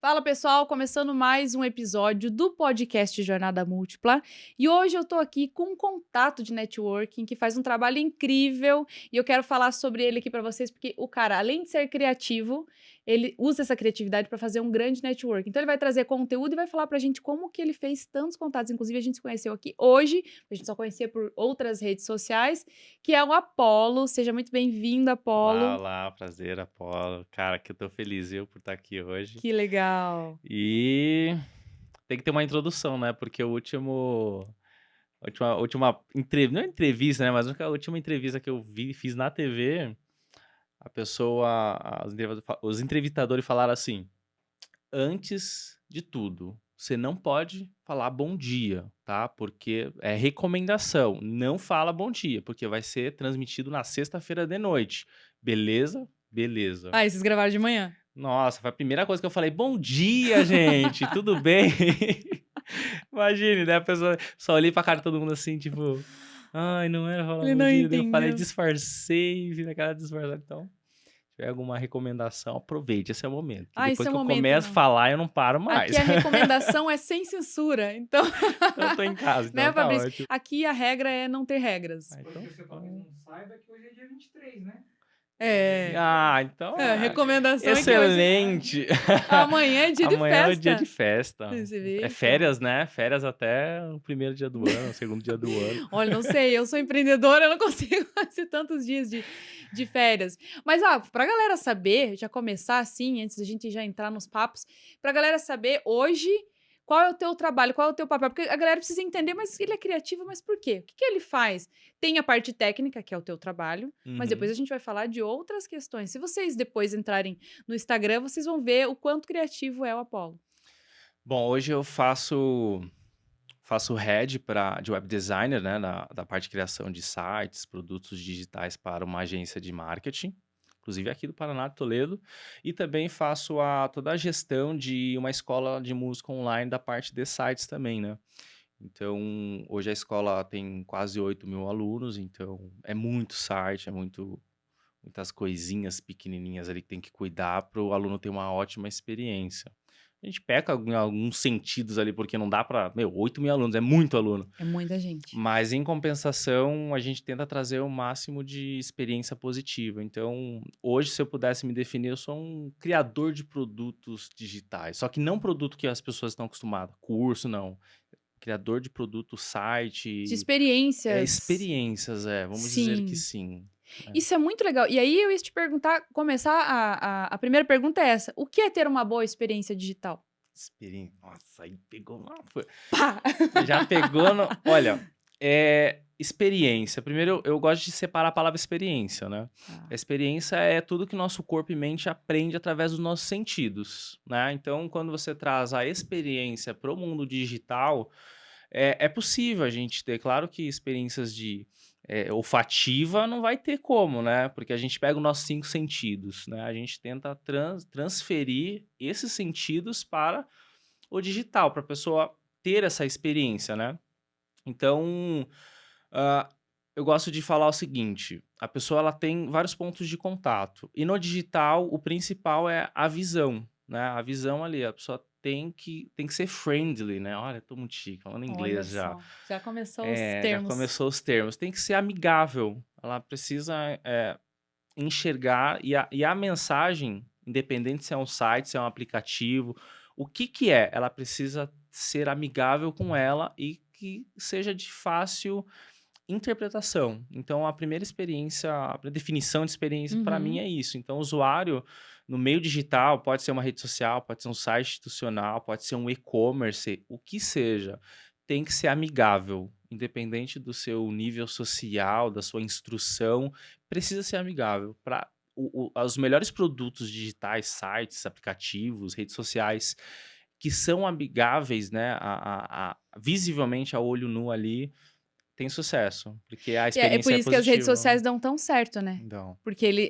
Fala pessoal, começando mais um episódio do podcast Jornada Múltipla e hoje eu tô aqui com um contato de networking que faz um trabalho incrível e eu quero falar sobre ele aqui pra vocês porque o cara, além de ser criativo, ele usa essa criatividade pra fazer um grande network. Então ele vai trazer conteúdo e vai falar pra gente como que ele fez tantos contatos, inclusive a gente se conheceu aqui hoje, a gente só conhecia por outras redes sociais, que é o Apolo. Seja muito bem-vindo, Olá, Apolo. olá, prazer, Apolo. Cara, que eu tô feliz, viu, por estar aqui hoje. Que legal. E tem que ter uma introdução, né? Porque não é entrevista, né? Mas a última entrevista que eu fiz na TV, a pessoa, os entrevistadores falaram assim: antes de tudo, você não pode falar bom dia, tá? Porque é recomendação. Não fala bom dia, porque vai ser transmitido na sexta-feira de noite. Beleza? Beleza. Ah, e vocês gravaram de manhã? Nossa, foi a primeira coisa que eu falei: "Bom dia, gente, tudo bem?" Imagine, né, a pessoa só olhei pra cara de todo mundo assim, tipo: "Ai, não era falar Ele bom não dia", daí eu falei, entendeu. disfarcei, fiz aquela disfarçada. Então, se tiver alguma recomendação, aproveite, esse é o momento, que Ah, esse depois é o que eu momento, começo a não. falar, eu não paro Aqui mais. a recomendação é sem censura, então Então eu tô em casa, né, então tá Fabrício? ótimo. Aqui a regra é não ter regras. Ah, Pode então que você talvez não saiba que hoje é dia 23, né? Hoje é É, 23. então a recomendação é que hoje excelente. amanhã é dia de Amanhã é o dia de festa. festa. Você É vê, então. férias, né, férias até o primeiro dia do ano, o segundo dia do ano. Olha, não sei, eu sou empreendedora, eu não consigo fazer tantos dias de férias. Mas, pra galera saber, já começar assim, antes da gente já entrar nos papos, pra galera saber hoje qual é o teu trabalho, qual é o teu papel, porque a galera precisa entender, mas ele é criativo, mas por quê? O que que ele faz? Tem a parte técnica, que é o teu trabalho, mas depois Uhum. a gente vai falar de outras questões. Se vocês depois entrarem no Instagram, vocês vão ver o quanto criativo é o Apollo. Bom, hoje eu faço head de web designer, né, da parte de criação de sites, produtos digitais para uma agência de marketing, inclusive aqui do Paraná, de Toledo, e também faço toda a gestão de uma escola de música online da parte de sites também, né. Então, hoje a escola tem quase 8.000 alunos, então é muito site, muitas coisinhas pequenininhas ali que tem que cuidar para o aluno ter uma ótima experiência. A gente peca em alguns sentidos ali, porque não dá para, 8.000 alunos, é muito aluno. É muita gente. Mas em compensação, a gente tenta trazer o máximo de experiência positiva. Então, hoje, se eu pudesse me definir, eu sou um criador de produtos digitais. Só que não produto que as pessoas estão acostumadas, curso, não. Criador de produto, De site, experiências. experiências, vamos dizer que Sim. sim. É. Isso é muito legal. E aí eu ia te perguntar, começar a primeira pergunta é essa: o que é ter uma boa experiência digital? Nossa, aí pegou Pá! já pegou no olha, experiência. Primeiro eu gosto de separar a palavra experiência, né. A Tá. experiência é tudo que nosso corpo e mente aprende através dos nossos sentidos, né. Então quando você traz a experiência para o mundo digital, é possível a gente ter, claro que experiências olfativa não vai ter como, né, porque a gente pega os nossos 5 sentidos, né, a gente tenta transferir esses sentidos para o digital, para a pessoa ter essa experiência, né. Então, hã, eu gosto de falar o seguinte: a pessoa ela tem vários pontos de contato, e no digital o principal é a visão, né, a visão ali, a pessoa tem que ser friendly, né, olha, tô muito chique, falando Olha inglês já. só, já começou os É, já termos. começou os termos. Tem que ser amigável, ela precisa, enxergar e a mensagem, independente se é um site, se é um aplicativo, o que que é? Ela precisa ser amigável com ela e que seja de fácil interpretação. Então a primeira experiência, a definição de experiência para mim Uhum. é isso. Então o usuário no meio digital, pode ser uma rede social, pode ser um site institucional, pode ser um e-commerce, o que seja, tem que ser amigável, independente do seu nível social, da sua instrução, precisa ser amigável. Para os melhores produtos digitais, sites, aplicativos, redes sociais, que são amigáveis, né, visivelmente a olho nu ali, tem sucesso, porque a É por experiência é isso que as redes positiva. sociais dão tão certo, né. Não, Porque ele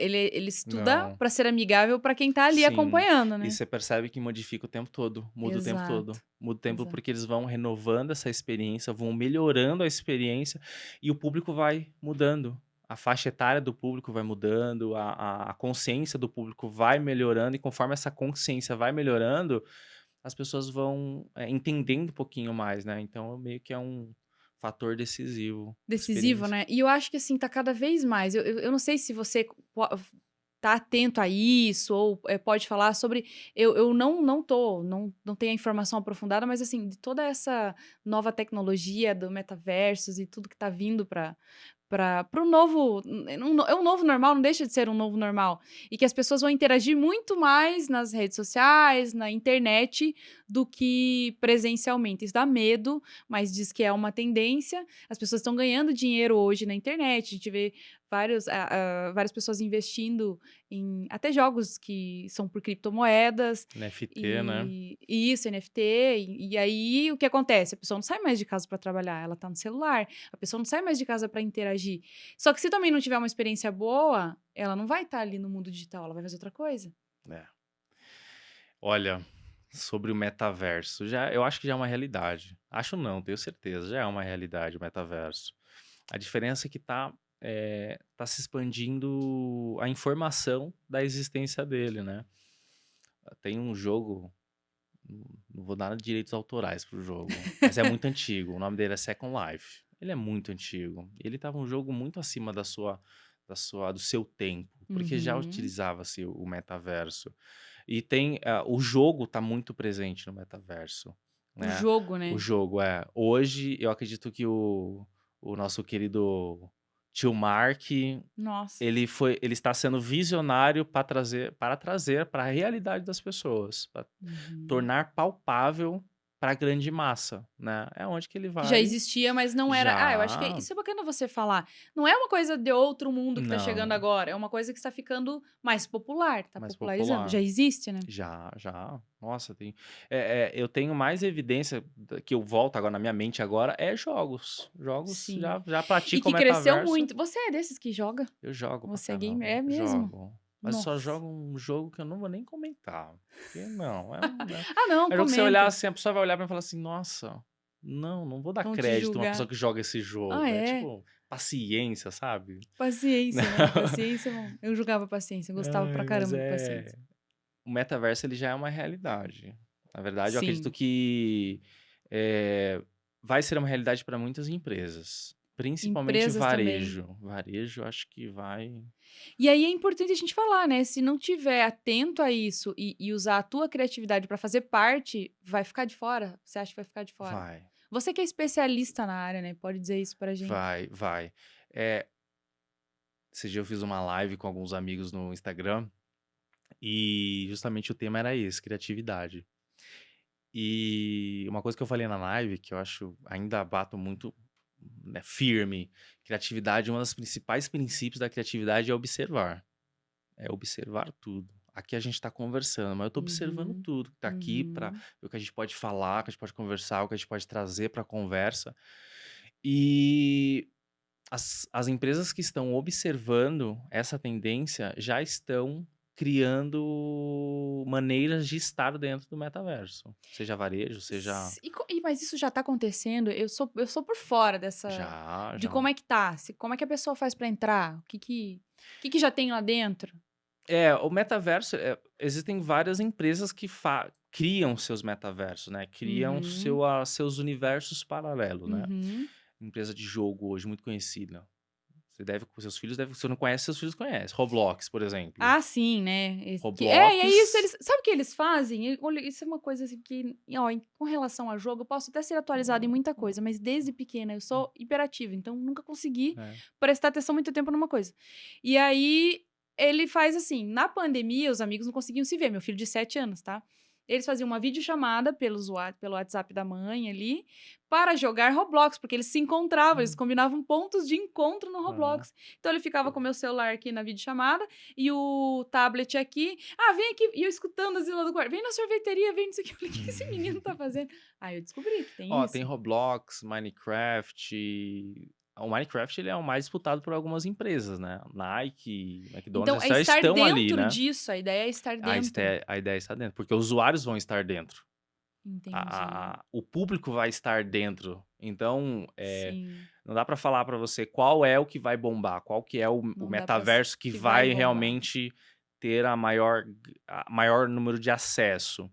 estuda não. pra ser amigável pra quem tá ali Sim. acompanhando, E né. você percebe que modifica o tempo todo, muda o tempo todo. Exato, Muda o tempo exato. porque eles vão renovando essa experiência, vão melhorando a experiência e o público vai mudando. a faixa etária do público vai mudando, a consciência do público vai melhorando, e conforme essa consciência vai melhorando, as pessoas vão entendendo um pouquinho mais, né? Então, meio que é um fator decisivo. Decisivo, Experiência. né? E eu acho que, assim, tá cada vez mais. Eu não sei se você tá atento a isso ou pode falar sobre. Eu não tenho a informação aprofundada, mas, assim, de toda essa nova tecnologia do metaversos e tudo que tá vindo para o novo. É um novo normal, não deixa de ser um novo normal. E que as pessoas vão interagir muito mais nas redes sociais, na internet, do que presencialmente. Isso dá medo, mas diz que é uma tendência. As pessoas estão ganhando dinheiro hoje na internet. A gente vê várias pessoas investindo em até jogos que são por criptomoedas. NFT, né? E isso, NFT. E aí o que acontece? A pessoa não sai mais de casa para trabalhar, ela tá no celular. A pessoa não sai mais de casa para interagir. Só que se também não tiver uma experiência boa, ela não vai estar ali no mundo digital, ela vai fazer outra coisa. É. Olha, sobre o metaverso, eu acho que já é uma realidade. Acho não, tenho certeza, já é uma realidade o metaverso. A diferença é que tá se expandindo a informação da existência dele, né? Tem um jogo, não vou dar direitos autorais pro jogo, mas é muito antigo. O nome dele é Second Life. Ele é muito antigo. Ele tava um jogo muito acima do seu tempo, porque já Uhum. utilizava-se o metaverso. E o jogo tá muito presente no metaverso, O né? jogo, O né? jogo hoje eu acredito que o nosso querido tio Mark, Nossa. ele está sendo visionário para trazer para a realidade das pessoas, para Uhum. tornar palpável para a grande massa, né? É onde que ele Que já vai. existia, mas não era. Ah, eu acho que Já. isso é bacana você falar. Não é uma coisa de outro mundo que tá chegando Não, agora. É uma coisa que está ficando mais popular, tá mais popularizando. Já popular. existe, né? Já, já. Nossa, eu tenho mais evidência que eu volto agora na minha mente agora é jogos. Jogos Sim. já E praticam que cresceu metaverso. muito. Você é desses que joga? Eu jogo pra Você é gamer? caramba, É mesmo? jogo. Mas eu só Nossa. jogo um jogo que eu não vou nem comentar. Porque não, é Ah, não, um jogo que você olhar comenta. assim, a pessoa vai olhar pra mim e falar assim, nossa, não vou dar Vão te crédito a uma pessoa julgar. que joga esse Ah, jogo. É é? tipo, paciência, sabe? Paciência, né? Paciência, bom. Eu jogava paciência, eu gostava pra Ai, mas caramba de paciência. o metaverso ele já é uma realidade. Na verdade, eu acredito Sim. que eh, vai ser uma realidade para muitas empresas, principalmente Empresas também. varejo. Varejo, acho que vai, E aí é importante a gente falar, né? Se não tiver atento a isso e usar a tua criatividade pra fazer parte, vai ficar de fora. Você acha que vai ficar de fora? vai, Você que é especialista na área, né? Pode dizer isso pra gente. vai. Eh, Esse dia eu fiz uma live com alguns amigos no Instagram e justamente o tema era esse, criatividade. E uma coisa que eu falei na live, que eu acho ainda bato muito, né, firme, criatividade, um dos principais princípios da criatividade é observar. É observar tudo. Aqui a gente está conversando, mas eu estou observando Uhum, tudo que está aqui para uhum. ver o que a gente pode falar, o que a gente pode conversar, o que a gente pode trazer para a conversa. E as empresas que estão observando essa tendência já estão criando maneiras de estar dentro do metaverso. Seja varejo, seja. Mas isso já tá acontecendo? Eu sou por fora dessa. Já, De já. como é que tá? Como é que a pessoa faz pra entrar? O que já tem lá dentro? O metaverso, existem várias empresas que criam seus metaversos, né? Criam Uhum, seus universos paralelos, né? uhum. Empresa de jogo hoje muito conhecida. Com seus filhos, se você não conhece, seus filhos conhecem. Roblox, por exemplo. Ah, sim, né? E é isso, Roblox. sabe o que eles fazem? Olha, isso é uma coisa assim que, ó, com relação a jogo, eu posso até ser atualizada em muita coisa, mas desde pequena eu sou hiperativa, então nunca consegui É. prestar atenção muito tempo numa coisa. E aí ele faz assim, na pandemia os amigos não conseguiam se ver, meu filho de 7 anos, tá? Eles faziam uma videochamada pelo WhatsApp da mãe ali para jogar Roblox, porque eles se encontravam, eles Hum, combinavam pontos de encontro no ah. Roblox. Então ele ficava com o meu celular aqui na videochamada e o tablet aqui. Ah, vem aqui. E eu escutando assim lá do quarto. Vem na sorveteria, vem nisso aqui. Eu falei, o que esse menino tá fazendo? Aí eu descobri que tem Ó, tem isso. Roblox, Minecraft. O Minecraft ele é o mais disputado por algumas empresas, né? Nike, Então McDonald's é já estar estão ali, dentro né? disso. A ideia é estar dentro. A ideia está dentro, porque usuários vão estar dentro. Entendi. O público vai estar dentro. Então, Sim. não dá para falar para você qual é o que vai bombar, qual que é o Não dá pra s metaverso que que vai vai bombar. realmente ter a maior número de acesso.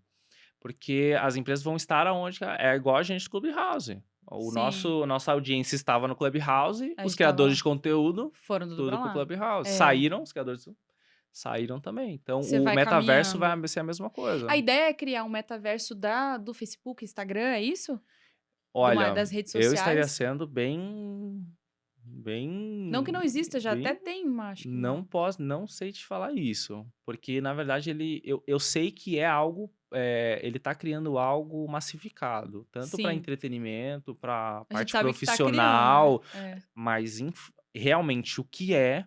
Porque as empresas vão estar aonde é igual a gente do Clubhouse. Sim, Nossa audiência estava no Clubhouse, a os gente estava criadores lá. de conteúdo, Foram tudo tudo pra pro lá. Clubhouse. É, Saíram, os criadores saíram também. Então, você o vai metaverso vai caminhando. ser a mesma A coisa. ideia é criar um metaverso do Facebook, Instagram, é isso? Olha, Das redes eu estaria sociais? sendo Não que não exista, já até bem, tem uma, acho que não uma. posso, não sei te falar isso, porque na verdade eu sei que é algo, ele tá criando algo massificado, tanto para Sim, entretenimento, para a gente parte sabe que tá criando, né? profissional, É. mas realmente o que é,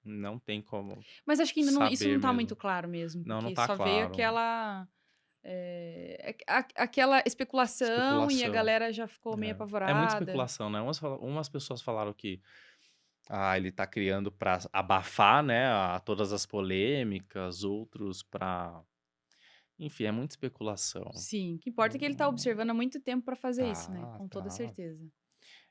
não tem como Mas acho que ainda não, isso saber não tá muito mesmo. claro mesmo, Não, não porque tá só veio claro. aquela, aquela especulação e a Especulação. galera já ficou meio É muita apavorada. especulação, né? Umas pessoas falaram que ele tá criando pra abafar, né, todas as polêmicas, outros pra enfim, é muita especulação. Sim, o que importa é que ele tá Hum, observando há muito tempo pra fazer isso, né? tá, Com toda tá. certeza.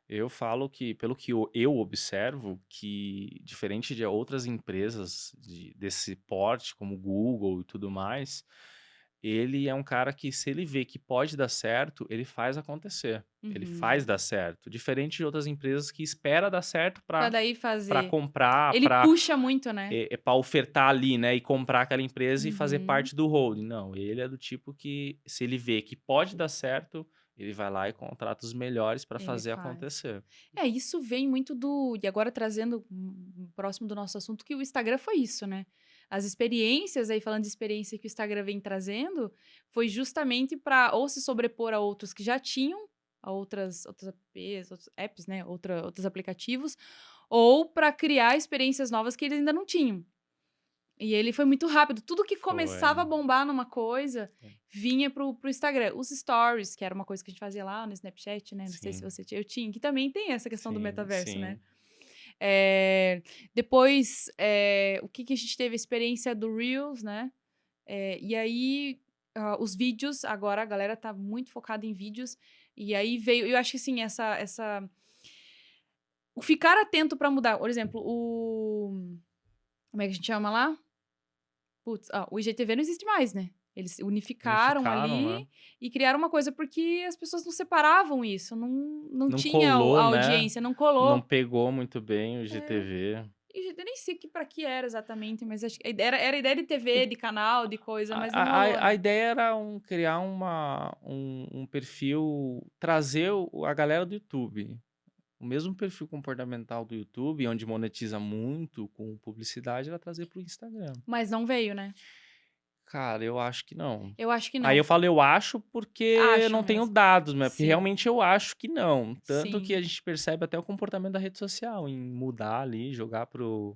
Eu falo que, pelo que eu observo, que diferente de outras empresas desse porte, como Google e tudo mais, ele é um cara que, se ele vê que pode dar certo, ele faz acontecer. Ele faz Uhum. dar certo. Diferente de outras empresas que espera dar certo Pra para daí fazer. comprar, Ele puxa muito, né? para ofertar ali, né, e comprar aquela empresa e fazer Uhum. parte do holding. Não, ele é do tipo que, se ele vê que pode dar certo, ele vai lá e contrata os melhores para Ele fazer faz. acontecer. Isso vem muito do. E agora trazendo próximo do nosso assunto, que o Instagram foi isso, né? As experiências, aí falando de experiência que o Instagram vem trazendo, foi justamente para ou se sobrepor a outros que já tinham, a outras apps, outros apps, né? Outros aplicativos, ou para criar experiências novas que eles ainda não tinham. E ele foi muito rápido. Tudo que começava Foi. a bombar numa coisa vinha pro Instagram. Os stories, que era uma coisa que a gente fazia lá no Snapchat, né? Não sei se Sim, você tinha. Eu tinha, que também tem essa questão do sim, metaverso, né? sim. Depois, o que, que a gente teve? A experiência do Reels, né? E aí, os vídeos, agora a galera tá muito focada em vídeos. E aí veio, eu acho que assim, o ficar atento para mudar. Por exemplo, como é que a gente chama lá? Putz, o IGTV não existe mais, né? Eles unificaram Unificaram, ali né? e criaram uma coisa, porque as pessoas não separavam isso, não Não tinha colou, a né? audiência, não Não colou. pegou muito bem o É, GTV. e eu nem sei para que era exatamente, mas acho que era ideia de TV, de canal, de coisa, mas não rolou, A né? ideia era criar um perfil, trazer a galera do YouTube. O mesmo perfil comportamental do YouTube, onde monetiza muito com publicidade, era trazer para o Instagram. Mas não veio, né? Cara, eu acho que não. Eu acho que Aí não. eu falo eu acho porque Acho não tenho mesmo. dados, né? Porque Sim, realmente eu acho que não. Tanto que sim, a gente percebe até o comportamento da rede social, em mudar ali, jogar pro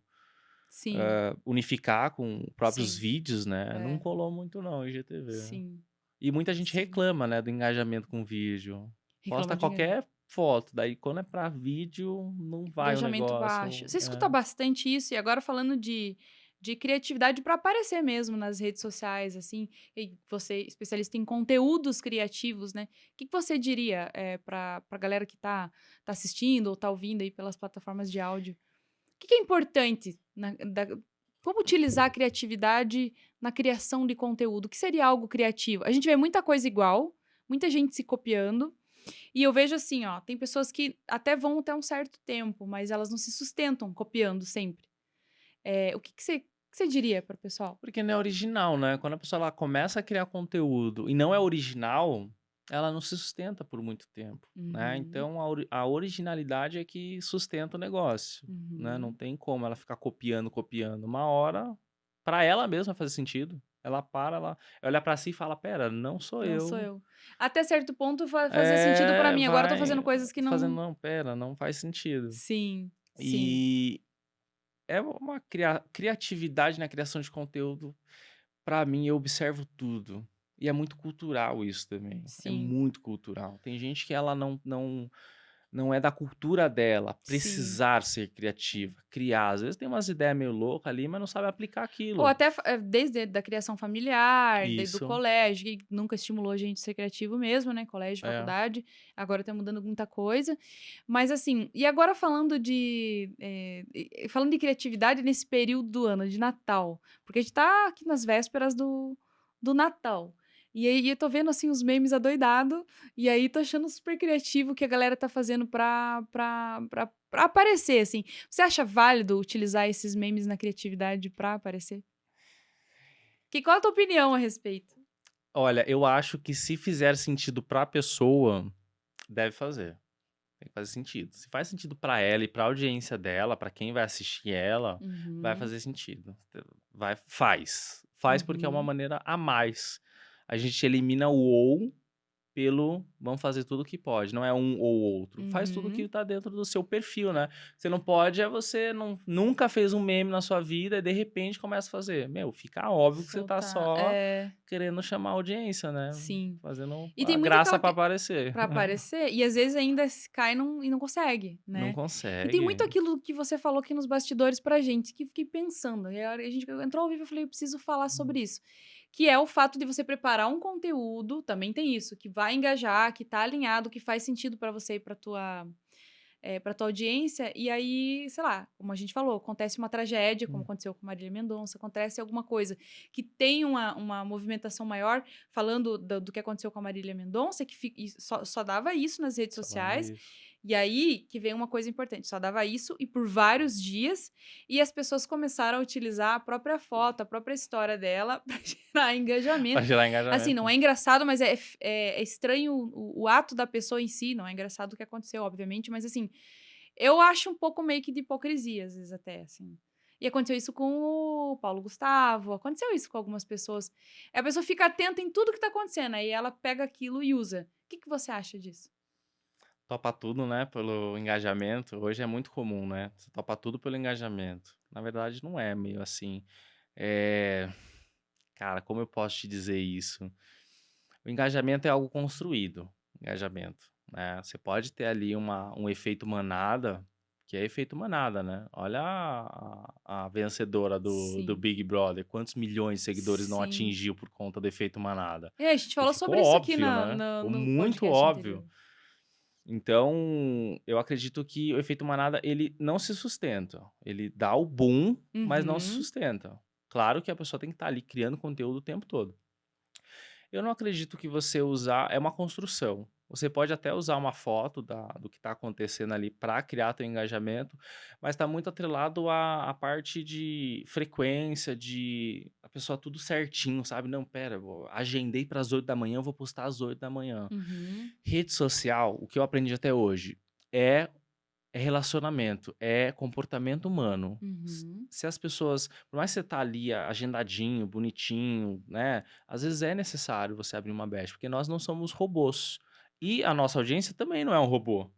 sim, unificar com próprios sim. vídeos, né? Não É, colou muito não, o IGTV. sim, E muita gente sim. reclama, né, do engajamento com vídeo. Reclama Posta de quê? qualquer foto, daí quando é pra vídeo, não vai o Engajamento baixo. negócio. Você escuta bastante isso, e agora falando de criatividade para aparecer mesmo nas redes sociais, assim, e você, especialista em conteúdos criativos, né? O que você diria para a galera que tá assistindo ou tá ouvindo aí pelas plataformas de áudio? O que é importante como utilizar a criatividade na criação de conteúdo? O que seria algo criativo? A gente vê muita coisa igual, muita gente se copiando, e eu vejo assim, ó, tem pessoas que até vão até um certo tempo, mas elas não se sustentam copiando sempre. O que você diria para o pessoal? Porque não é original, né? Quando a pessoa ela começa a criar conteúdo e não é original, ela não se sustenta por muito tempo, né? Uhum, Então a originalidade é que sustenta o negócio, né? Não uhum. tem como ela ficar copiando, copiando. Uma hora, para ela mesma fazer sentido. Ela para, ela olha para si e fala: Pera, não sou Não sou eu. eu. Até certo ponto fazia sentido para mim, agora eu tô Vai fazendo coisas que fazendo, não. não, pera, não faz sentido. Sim, sim, E é uma criatividade na criação de conteúdo. Pra mim, eu observo tudo. E é muito cultural isso também. É sim. muito cultural. Tem gente que ela não Não é da cultura dela Sim. precisar ser criativa, criar. Às vezes tem umas ideias meio loucas ali, mas não sabe aplicar Ou aquilo. até desde da criação familiar, desde o Isso, colégio, que nunca estimulou a gente a ser criativo mesmo, né, colégio, é. faculdade, agora tá mudando muita coisa. Mas assim, e agora falando falando de criatividade nesse período do ano, de Natal, porque a gente tá aqui nas vésperas do Natal. E aí eu tô vendo, assim, os memes adoidado, e aí tô achando super criativo o que a galera tá fazendo pra aparecer, assim. Você acha válido utilizar esses memes na criatividade pra aparecer? Qual a tua opinião a respeito? Olha, eu acho que se fizer sentido pra pessoa, deve fazer. Tem que fazer sentido. Se faz sentido pra ela e pra audiência dela, pra quem vai assistir ela, vai Uhum, fazer sentido. Vai, faz. Faz porque é uma uhum. maneira a mais. A gente elimina o ou pelo vamos fazer tudo o que pode, não é um ou outro. Faz tudo que Uhum. tá dentro do seu perfil, né. Você não pode você nunca fez um meme na sua vida e de repente começa a fazer. Meu, fica óbvio que você tá Soltar. só É, querendo chamar audiência, né, sim. fazendo E tem a muito graça aquela pra que aparecer. pra aparecer, e às vezes ainda cai e não consegue, Não né. E tem muito consegue. aquilo que você falou aqui nos bastidores pra gente, que fiquei pensando, e a hora a gente entrou ao vivo, eu falei: "Eu preciso falar sobre isso", que é o fato de você preparar um conteúdo, também tem isso, que vai engajar, que tá alinhado, que faz sentido pra você e pra tua audiência, e aí, sei lá, como a gente falou, acontece uma tragédia, como Hum. aconteceu com Marília Mendonça, acontece alguma coisa que tem uma movimentação maior, falando do que aconteceu com a Marília Mendonça, que e só dava isso nas redes Só dava sociais, isso. e aí que vem uma coisa importante, só dava isso e por vários dias, e as pessoas começaram a utilizar a própria foto, a própria história dela para gerar Pra engajamento. gerar Assim, não engajamento. é engraçado, mas é estranho o ato da pessoa em si, não é engraçado o que aconteceu, obviamente, mas assim, eu acho um pouco meio que de hipocrisia, às vezes, até, assim. E aconteceu isso com o Paulo Gustavo, aconteceu isso com algumas pessoas. A pessoa fica atenta em tudo que tá acontecendo, aí ela pega aquilo e usa. O que você acha disso? Topa tudo, né, pelo engajamento. Hoje é muito comum, né, você topa tudo pelo engajamento. Na verdade não é meio assim. Eh, cara, como eu posso te dizer isso? O engajamento é algo construído, engajamento, né. Você pode ter ali um efeito manada, que é efeito manada, né. Olha a vencedora do Sim, Big Brother, quantos milhões de seguidores não sim. atingiu por conta do efeito manada. É, a gente E falou ficou sobre isso aqui óbvio, né, ficou no muito podcast óbvio. anterior. Então, eu acredito que o efeito manada, ele não se sustenta. Ele dá o boom, mas não se Uhum, sustenta. Claro que a pessoa tem que estar ali criando conteúdo o tempo todo. Eu não acredito que você usar é uma construção. Você pode até usar uma foto do que está acontecendo ali para criar teu engajamento, mas está muito atrelado à parte de frequência, de a pessoa tudo certinho, sabe? Não, pera, agendei para as 8 da manhã, eu vou postar às 8 da manhã. uhum, Rede social, o que eu aprendi até hoje, é é relacionamento, é comportamento humano. uhum. Se as pessoas, por mais que você tá ali agendadinho, bonitinho, né, às vezes é necessário você abrir uma brecha, porque nós não somos robôs. E a nossa audiência também não é um robô.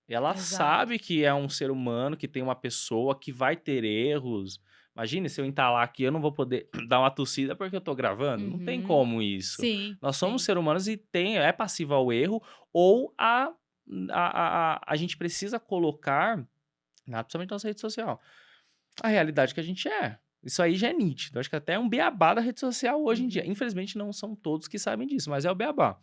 Ela Exato. sabe que é um ser humano, que tem uma pessoa, que vai ter erros. Imagine se eu entalar aqui, eu não vou poder dar uma tossida porque eu tô gravando. Não tem Uhum. como isso. Sim, Nós somos sim. seres humanos e é passivo ao erro ou a gente precisa colocar, principalmente na nossa rede social, a realidade que a gente é. Isso aí já é nítido. Acho que até é um beabá da rede social hoje em dia. Uhum. Infelizmente não são todos que sabem disso, mas é o beabá.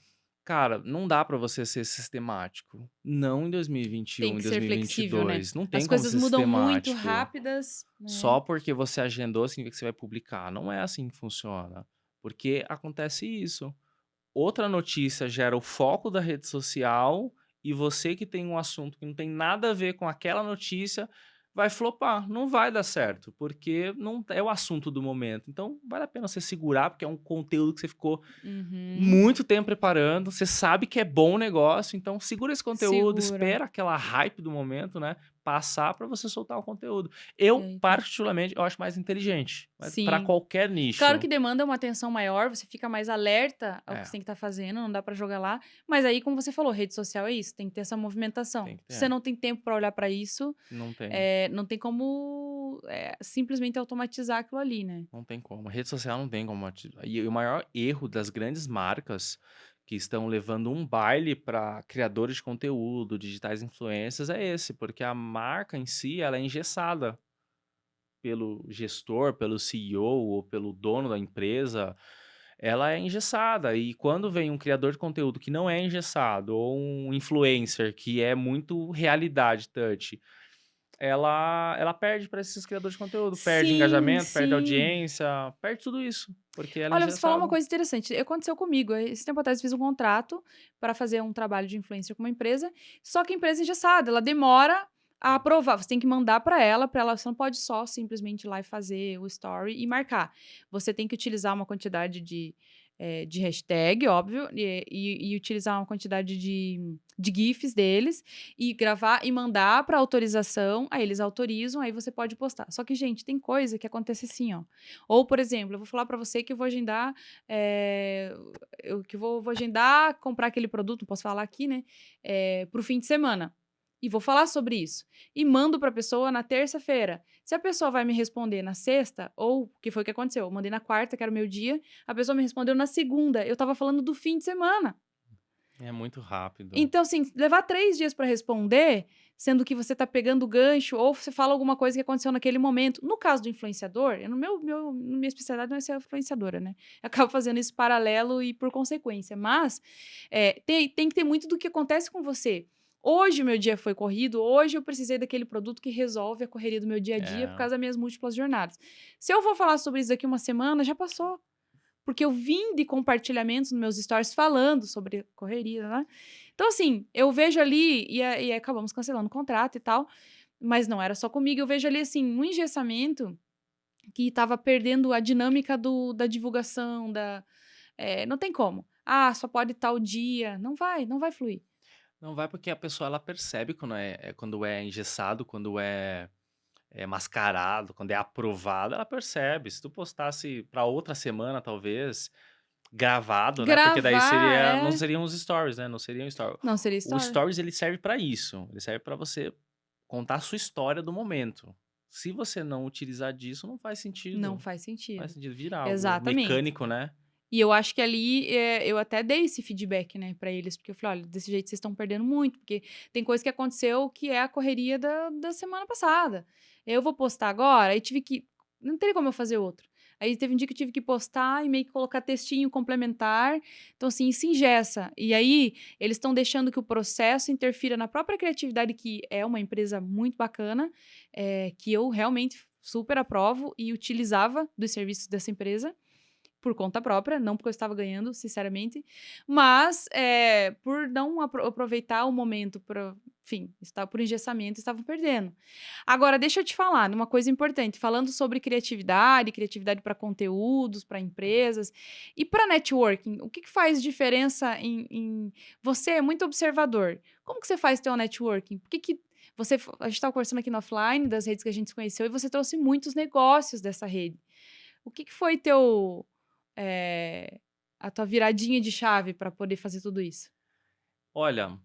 Cara, não dá pra você ser sistemático. Não em Tem 2021, em que ser flexível, né. 2022. Não tem As como coisas ser mudam muito sistemático. rápidas, né. Só porque você agendou significa que você vai publicar. Não é assim que funciona. Porque acontece isso. Outra notícia gera o foco da rede social e você que tem um assunto que não tem nada a ver com aquela notícia vai flopar, não vai dar certo, porque não é o assunto do momento. Então, vale a pena você segurar, porque é um conteúdo que você ficou Uhum. muito tempo preparando, você sabe que é bom o negócio, então segura esse conteúdo, Segura. espera aquela hype do momento, né, passar para você soltar o conteúdo. E Eu, aí tá. particularmente, eu acho mais inteligente, mas para Sim. qualquer Claro nicho. que demanda uma atenção maior, você fica mais alerta ao que você É, tem que estar fazendo, não dá pra jogar lá, mas aí, como você falou, rede social é isso, tem que ter essa tem movimentação. que Se você ter. não tem tempo pra olhar pra isso, Não tem. não tem como, simplesmente automatizar aquilo ali, né. Não tem como. Rede social não tem como e o maior erro das grandes marcas que estão levando um baile para criadores de conteúdo, digitais influencers, é esse, porque a marca em si, ela é engessada pelo gestor, pelo CEO ou pelo dono da empresa, ela é engessada. E quando vem um criador de conteúdo que não é engessado, ou um influencer que é muito realidade touch, ela perde para esses criadores de conteúdo, perde Sim, engajamento, perde sim. audiência, perde tudo isso, porque ela é Olha, você falou uma engessada. coisa interessante. Aconteceu comigo. Esse tempo atrás eu fiz um contrato para fazer um trabalho de influencer com uma empresa, só que a empresa é engessada, ela demora a aprovar. Você tem que mandar para ela, você não pode só simplesmente ir lá e fazer o story e marcar. Você tem que utilizar uma quantidade de hashtag, óbvio, e utilizar uma quantidade de GIFs deles, e gravar e mandar para autorização, aí eles autorizam, aí você pode postar. Só que, gente, tem coisa que acontece assim, ó. Ou, por exemplo, eu vou falar para você que eu vou agendar, vou agendar comprar aquele produto, não posso falar aqui, né, para o fim de semana. E vou falar sobre isso. E mando para a pessoa na terça-feira. Se a pessoa vai me responder na sexta, ou que foi o que aconteceu, eu mandei na quarta, que era o meu dia, a pessoa me respondeu na segunda. Eu estava falando do fim de semana. É muito rápido. Então, assim, levar 3 dias para responder, sendo que você tá pegando o gancho, ou você fala alguma coisa que aconteceu naquele momento. No caso do influenciador, eu, no minha especialidade não é ser influenciadora, né? Eu acabo fazendo isso paralelo e por consequência. Mas tem que ter muito do que acontece com você. Hoje o meu dia foi corrido, hoje eu precisei daquele produto que resolve a correria do meu dia a dia por É. causa das minhas múltiplas jornadas. Se eu vou falar sobre isso daqui uma semana, já passou. Porque eu vim de compartilhamentos nos meus stories falando sobre correria, né? Então, assim, eu vejo ali, e acabamos cancelando o contrato e tal, mas não era só comigo, eu vejo ali, assim, um engessamento que estava perdendo a dinâmica da divulgação, não tem como. Ah, só pode tal dia. Não vai fluir. Não vai porque a pessoa ela percebe quando é engessado, quando é mascarado, quando é aprovado, ela percebe. Se tu postasse para outra semana, talvez, gravado, né? Porque daí Gravar não é. seriam os stories, né? Não seriam stories. Não seria O story. stories ele serve para isso. Ele serve para você contar a sua história do momento. Se você não utilizar disso, não faz Não sentido. faz Faz sentido. sentido, vira algo Exatamente. mecânico, né? E eu acho que ali, eu até dei esse feedback, né, pra eles, porque eu falei: "Olha, desse jeito vocês estão perdendo muito, porque tem coisa que aconteceu que é a correria da semana passada. Eu vou postar agora", aí tive que não teria como eu fazer outro. Aí teve um dia que eu tive que postar e meio que colocar textinho complementar, então assim, isso engessa. E aí, eles estão deixando que o processo interfira na própria criatividade, que é uma empresa muito bacana, que eu realmente super aprovo e utilizava dos serviços dessa empresa por conta própria, não porque eu estava ganhando, sinceramente, mas por não aproveitar o momento, enfim, por engessamento, estavam perdendo. Agora, deixa eu te falar uma coisa importante, falando sobre criatividade para conteúdos, para empresas e para networking, o que faz diferença Você é muito observador. Como que você faz teu networking? Por que a gente estava conversando aqui no offline, das redes que a gente se conheceu, e você trouxe muitos negócios dessa rede. O que foi eh, a tua viradinha de chave para poder fazer tudo isso? Olha,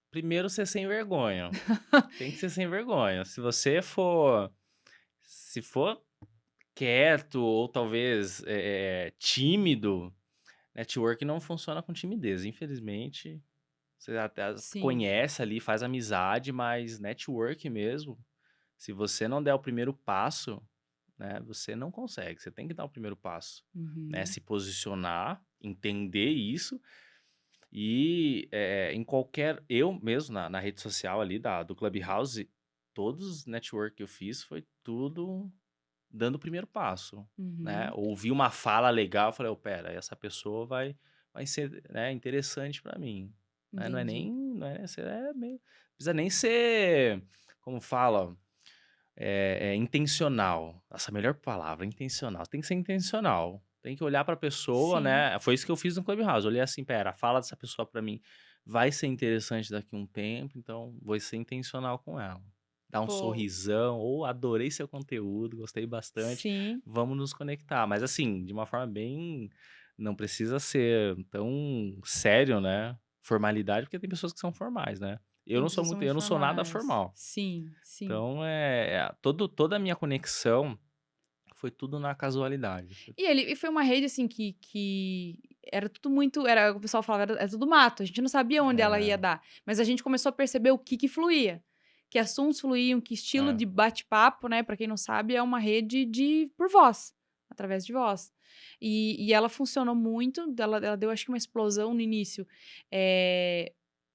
primeiro ser sem vergonha. Tem que ser sem vergonha. Se for quieto ou talvez tímido, network não funciona com timidez. Infelizmente, você até Sim. conhece ali, faz amizade, mas network mesmo, se você não der o primeiro passo, né, você não consegue. Você tem que dar o primeiro passo, né? Uhum. Se posicionar, entender isso e em qualquer. Eu mesmo, na rede social ali do Clubhouse, todos os network que eu fiz foi tudo dando o primeiro passo, né? Uhum. Ouvi uma fala legal, falei, pera, essa pessoa vai ser, né, interessante para mim. Né? Não é Entendi. nem, não é, você é meio, precisa nem ser, como fala, intencional. Essa melhor palavra, intencional. Tem que ser intencional. Tem que olhar para a pessoa, Sim. né? Foi isso que eu fiz no Clubhouse. Olhei assim, pera, a fala dessa pessoa para mim vai ser interessante daqui a um tempo, então vou ser intencional com ela. Dar um Pô, sorrisão, ou adorei seu conteúdo, gostei bastante, sim. vamos nos conectar. Mas assim, de uma forma bem. Não precisa ser tão sério, né? Formalidade, porque tem pessoas que são formais, né? Eu Tem não sou pessoas que são muito, muito eu não sou nada formais. formal. Sim, sim. Então, toda a minha conexão foi tudo na casualidade. E foi uma rede, assim, que era tudo muito, era, o pessoal falava, era tudo mato, a gente não sabia onde ela ia É, dar, mas a gente começou a perceber o que fluía, que assuntos fluíam, que estilo é. de bate-papo, né, pra quem não sabe, é uma rede de por voz, através de voz. E ela funcionou muito, ela deu acho que uma explosão no início,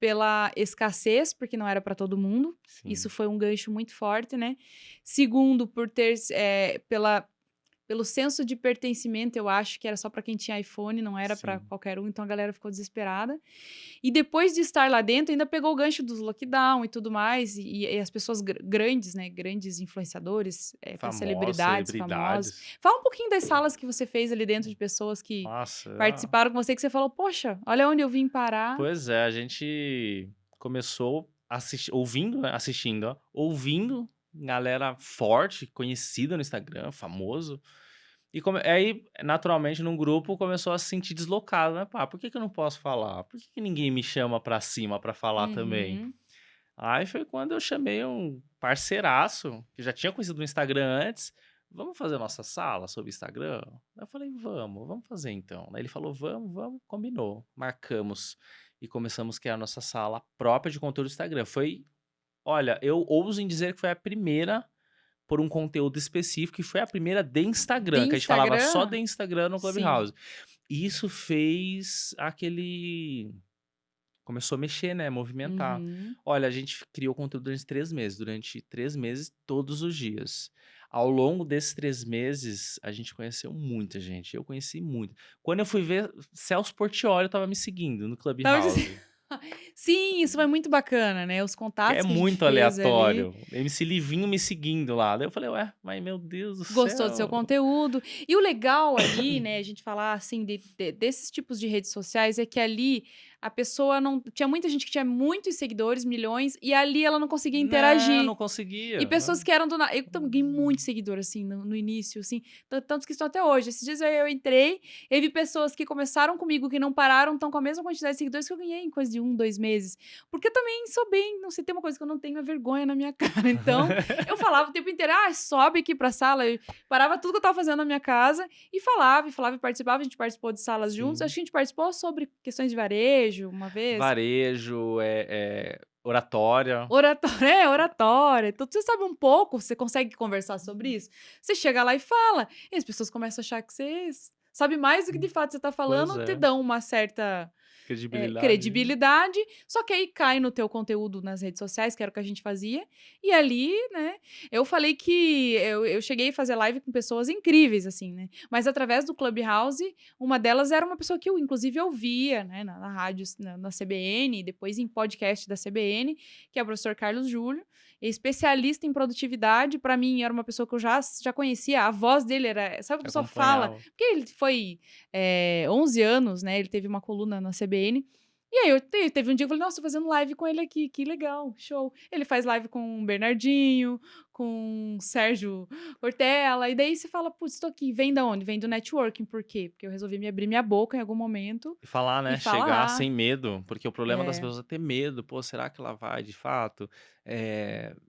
pela escassez, porque não era para todo mundo, isso Sim, foi um gancho muito forte, né. Segundo, por ter, pelo senso de pertencimento, eu acho que era só para quem tinha iPhone, não era para sim. qualquer um, então a galera ficou desesperada. E depois de estar lá dentro, ainda pegou o gancho dos lockdown e tudo mais, e as pessoas grandes, né, grandes influenciadores, até Famosos, celebridades, famosos. celebridades. Fala um pouquinho das salas que você fez ali dentro, de pessoas que Nossa, participaram com você, que você falou: "Poxa, olha onde eu vim parar". pois é, a gente começou ouvindo, né, assistindo, ó, ouvindo galera forte, conhecida no Instagram, famoso. E aí, naturalmente, num grupo começou a se sentir deslocado, né? Pá, por que que eu não posso falar? Por que que ninguém me chama pra cima pra falar também? Uhum. Aí foi quando eu chamei um parceiraço, que já tinha conhecido no Instagram antes. Vamos fazer nossa sala sobre Instagram? Eu falei, vamos fazer então. Aí ele falou, vamos, combinou. Marcamos e começamos a criar nossa sala própria de conteúdo do Instagram. Olha, eu ouso em dizer que foi a primeira por um conteúdo específico e foi a primeira de De Instagram, que a gente falava só de Instagram? Instagram no Sim. Clubhouse. E isso fez começou a mexer, né, movimentar. Uhum. Olha, a gente criou conteúdo durante 3 meses, todos os dias. Ao longo desses 3 meses, a gente conheceu muita gente, eu conheci muito. Quando eu fui ver, Celso Portiolli estava me seguindo no Estava dizendo Clubhouse, sim, isso foi muito bacana, né, os que é contatos que a gente muito fez ali. aleatório. MC Livinho me seguindo lá, daí eu falei: "Ué, mas meu Deus do Gostou do seu céu". conteúdo. E o legal ali, né, a gente falar assim desses tipos de redes sociais é que ali a pessoa não tinha muita gente que tinha muitos seguidores, milhões, e ali ela não conseguia Né, interagir. não E conseguia, né. pessoas que eram eu também ganhei muito seguidor, assim, no início, assim, tantos que estão até hoje. Esses dias eu entrei, e vi pessoas que começaram comigo, que não pararam, estão com a mesma quantidade de seguidores que eu ganhei em coisa de 2 meses. Porque eu também sou bem, não sei, tem uma coisa que eu não tenho, é vergonha na minha cara. Então, eu falava o tempo inteiro, sobe aqui pra sala. Eu parava tudo que eu tava fazendo na minha casa e falava e participava. A gente participou de salas juntos. Acho Sim. que a gente participou sobre questões de varejo uma vez. Varejo, oratória. Oratória, oratória. Então, você sabe um pouco, você consegue conversar sobre isso? Você chega lá e fala, e as pessoas começam a achar que você sabe mais do que de fato você tá Pois falando, te é, dão uma certa credibilidade. credibilidade, só que aí cai no teu conteúdo nas redes sociais, que era o que a gente fazia, e ali, né, eu falei que eu cheguei a fazer live com pessoas incríveis, assim, né, mas através do Clubhouse, uma delas era uma pessoa que eu, inclusive, ouvia, né, na rádio, na CBN, e depois em podcast da CBN, que é o professor Carlos Júlio, especialista em produtividade. Para mim, era uma pessoa que eu já conhecia, a voz dele era, sabe o que a pessoa fala? Acompanhava. Porque ele foi 11 anos, né, ele teve uma coluna na CBN, e aí teve um dia que eu falei: "Nossa, tô fazendo live com ele aqui, que legal, show". Ele faz live com o Bernardinho, com o Sérgio Cortella, e daí você fala: "Putz, tô aqui". Vem da onde? Vem do networking, por quê? Porque eu resolvi me abrir minha boca em algum momento E falar, e né, chegar falar. sem medo, porque o problema das É. pessoas é ter medo. Pô, será que ela vai de fato,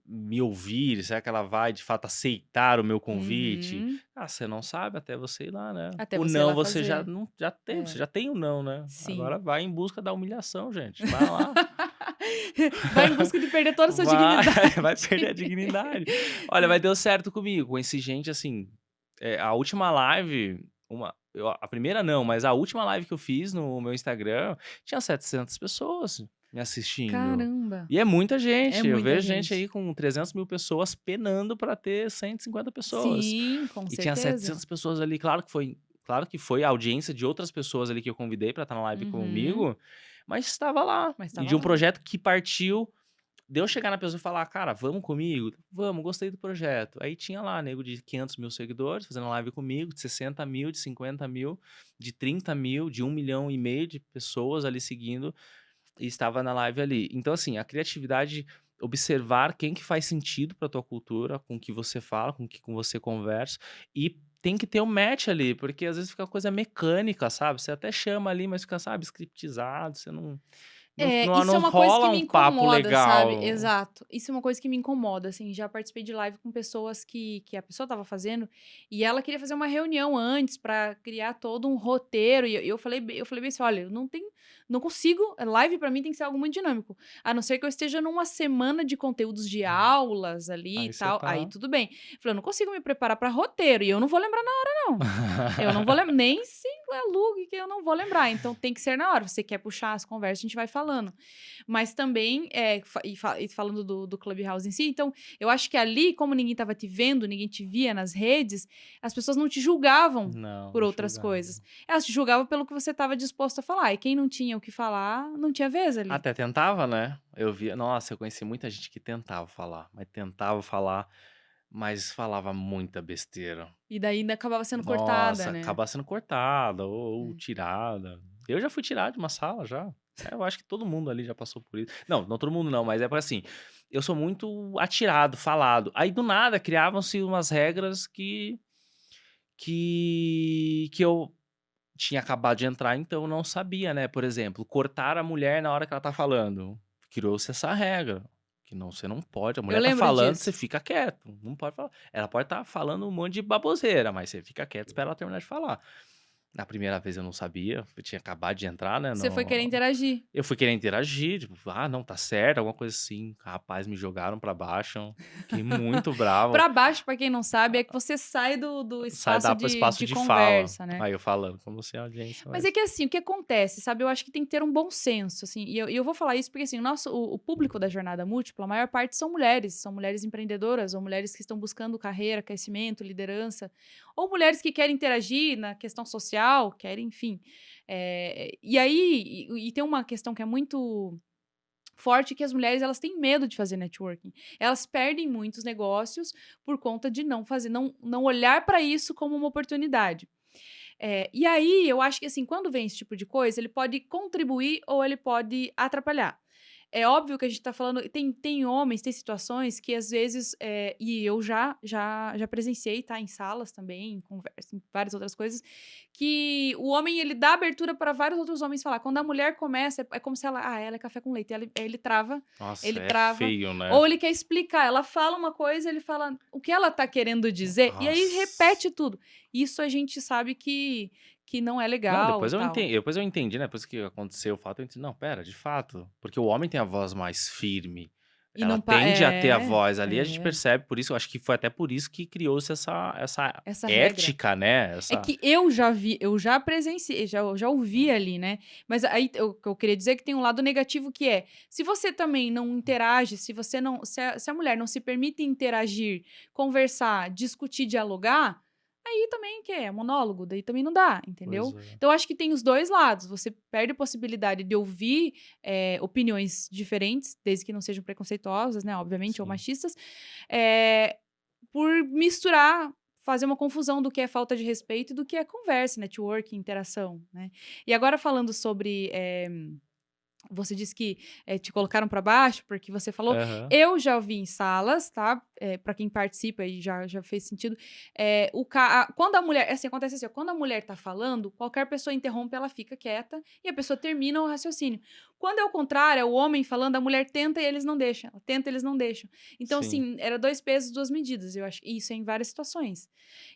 me ouvir? Será que ela vai de fato aceitar o meu convite? Uhum. Ah, você não sabe até você ir lá, né. Até O você ir não lá você já fazer. não já tem, você É, já tem o não, né. sim. Agora vai em busca da humilhação, gente, vai lá. Vai em busca de perder toda a sua Vai, dignidade. vai perder a dignidade. Olha, mas deu certo comigo, conheci gente assim, a última live, a primeira não, mas a última live que eu fiz no meu Instagram, tinha 700 pessoas me assistindo. Caramba, E é muita é gente, eu muita vejo gente gente. aí com 300.000 pessoas penando para ter 150 pessoas. Sim, com E tinha certeza. 700 pessoas ali, claro que foi a audiência de outras pessoas ali que eu convidei para estar na live Uhum. comigo, mas estava lá. Mas E estava de um lá. projeto que partiu de eu chegar na pessoa e falar: "Cara, vamos comigo?", "Vamos, gostei do projeto". Aí tinha lá nego de 500.000 seguidores fazendo live comigo, de 60.000, de 50.000, de 30.000, de 1,5 milhão de pessoas ali seguindo, e estava na live ali. Então, assim, a criatividade, observar quem que faz sentido pra tua cultura, com o que você fala, com você conversa, e tem que ter um match ali, porque às vezes fica coisa mecânica, sabe? Você até chama ali, mas fica, sabe, scriptizado, você não Não, Isso é não uma coisa que rola me um papo incomoda, sabe? legal. Exato. Isso é uma coisa que me incomoda, assim. Já participei de live com pessoas que a pessoa estava fazendo e ela queria fazer uma reunião antes para criar todo um roteiro. E eu falei bem assim: olha, eu não consigo. Live para mim tem que ser algo muito dinâmico. A não ser que eu esteja numa semana de conteúdos de aulas ali e Aí você tal. Aí tá. tudo bem. Eu falei, eu não consigo me preparar para roteiro e eu não vou lembrar na hora, não. Eu não vou lembrar, nem se alugue que eu não vou lembrar. Então tem que ser na hora. Você quer puxar as conversas, a gente vai falando. Mas também, e falando do Clubhouse em si, então, eu acho que ali, como ninguém estava te vendo, ninguém te via nas redes, as pessoas não te julgavam Não, por não outras julgava. coisas. Elas te julgavam pelo que você estava disposto a falar. E quem não tinha o que falar, não tinha vez ali. Até tentava, né? Nossa, eu conheci muita gente que tentava falar, mas falava muita besteira. E daí ainda acabava sendo cortada, Nossa, né? acaba sendo cortada ou É. tirada. Eu já fui tirado de uma sala já. Eu acho que todo mundo ali já passou por isso. Não, não todo mundo não, mas é porque assim, eu sou muito atirado, falado. Aí do nada criavam-se umas regras que eu tinha acabado de entrar, então eu não sabia, né? Por exemplo, cortar a mulher na hora que ela tá falando. Criou-se essa regra. Que não, você não pode. A Eu mulher tá lembro falando, você disso. fica quieto. Não pode falar. Ela pode estar falando um monte de baboseira, mas você fica quieto, espera ela terminar de falar. Na primeira vez eu não sabia, eu tinha acabado de entrar, né? Você foi querer interagir. Eu fui querer interagir, tipo, não, tá certo, alguma coisa assim. Rapaz, me jogaram pra baixo. Fiquei muito bravo. Pra baixo, pra quem não sabe, é que você sai do Sai espaço da espaço de de fala. conversa, né? Aí eu falando, como se a audiência, Mas é mas. que assim, o que acontece, sabe? Eu acho que tem que ter um bom senso, assim. E eu vou falar isso porque, assim, o público da jornada múltipla, a maior parte são mulheres empreendedoras, ou mulheres que estão buscando carreira, crescimento, liderança, ou mulheres que querem interagir na questão social, querem, enfim. E aí, e tem uma questão que é muito forte, que as mulheres elas têm medo de fazer networking. Elas perdem muitos negócios por conta de não fazer, não olhar para isso como uma oportunidade. E aí, eu acho que, assim, quando vem esse tipo de coisa, ele pode contribuir ou ele pode atrapalhar. É óbvio que a gente tá falando. Tem homens, tem situações que às vezes. E eu já presenciei, tá? Em salas também, em conversa, em várias outras coisas. Que o homem, ele dá abertura para vários outros homens falar. Quando a mulher começa, é como se ela. Ah, ela é café com leite. Ele trava. Nossa, Ele é trava. feio, né? Ou ele quer explicar. Ela fala uma coisa, ele fala o que ela tá querendo dizer. E aí Nossa. repete tudo. Isso a gente sabe que não é Não, legal e tal. depois eu entendi, né? Depois que aconteceu o fato, eu entendi. Não, pera, de fato. Porque o homem tem a voz mais firme. E Ela não. tende a ter a voz ali, a gente É. percebe, por isso, eu acho que foi até por isso que criou-se essa Essa regra. ética, né? É Essa. que eu já vi, eu já presenciei, já ouvi ali, né? Mas aí eu queria dizer que tem um lado negativo que é, se você também não interage, se você não, se a mulher não se permite interagir, conversar, discutir, dialogar, aí também que é monólogo, daí também não dá, Pois entendeu? é. Então eu acho que tem os dois lados. Você perde a possibilidade de ouvir opiniões diferentes, desde que não sejam preconceituosas, né? Obviamente, ou Sim. machistas. é, por misturar, fazer uma confusão do que é falta de respeito e do que é conversa, networking, interação, né? E agora falando sobre você disse que te colocaram para baixo, porque você falou. Aham. Eu já ouvi em salas, tá? Para quem participa e já fez sentido. Quando a mulher. Assim, acontece assim: ó, quando a mulher tá falando, qualquer pessoa interrompe, ela fica quieta e a pessoa termina o raciocínio. Quando é o contrário, é o homem falando, a mulher tenta e eles não deixam. Ela tenta e eles não deixam. Então, Sim. assim, era dois pesos, duas medidas. Eu acho que isso é em várias situações.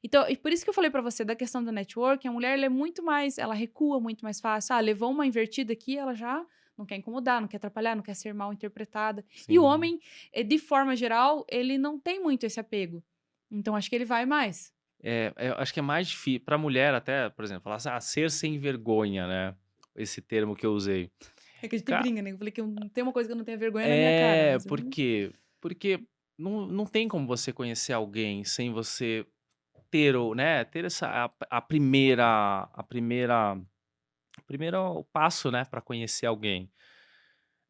Então, e por isso que eu falei para você da questão do network, a mulher ela é muito mais. Ela recua muito mais fácil. Ah, levou uma invertida aqui, ela já não quer incomodar, não quer atrapalhar, não quer ser mal interpretada. E o Sim. homem, de forma geral, ele não tem muito esse apego. Então, acho que ele vai mais. Eu acho que é mais difícil. Pra mulher, até, por exemplo, falar assim, ser sem vergonha, né? Esse termo que eu usei. É que a gente Ca- brinca, né? Eu falei que tem uma coisa que eu não tenho vergonha na minha cara, mas eu Por não. quê? Porque não tem como você conhecer alguém sem você ter, né? Ter o primeiro passo, né? Pra conhecer alguém.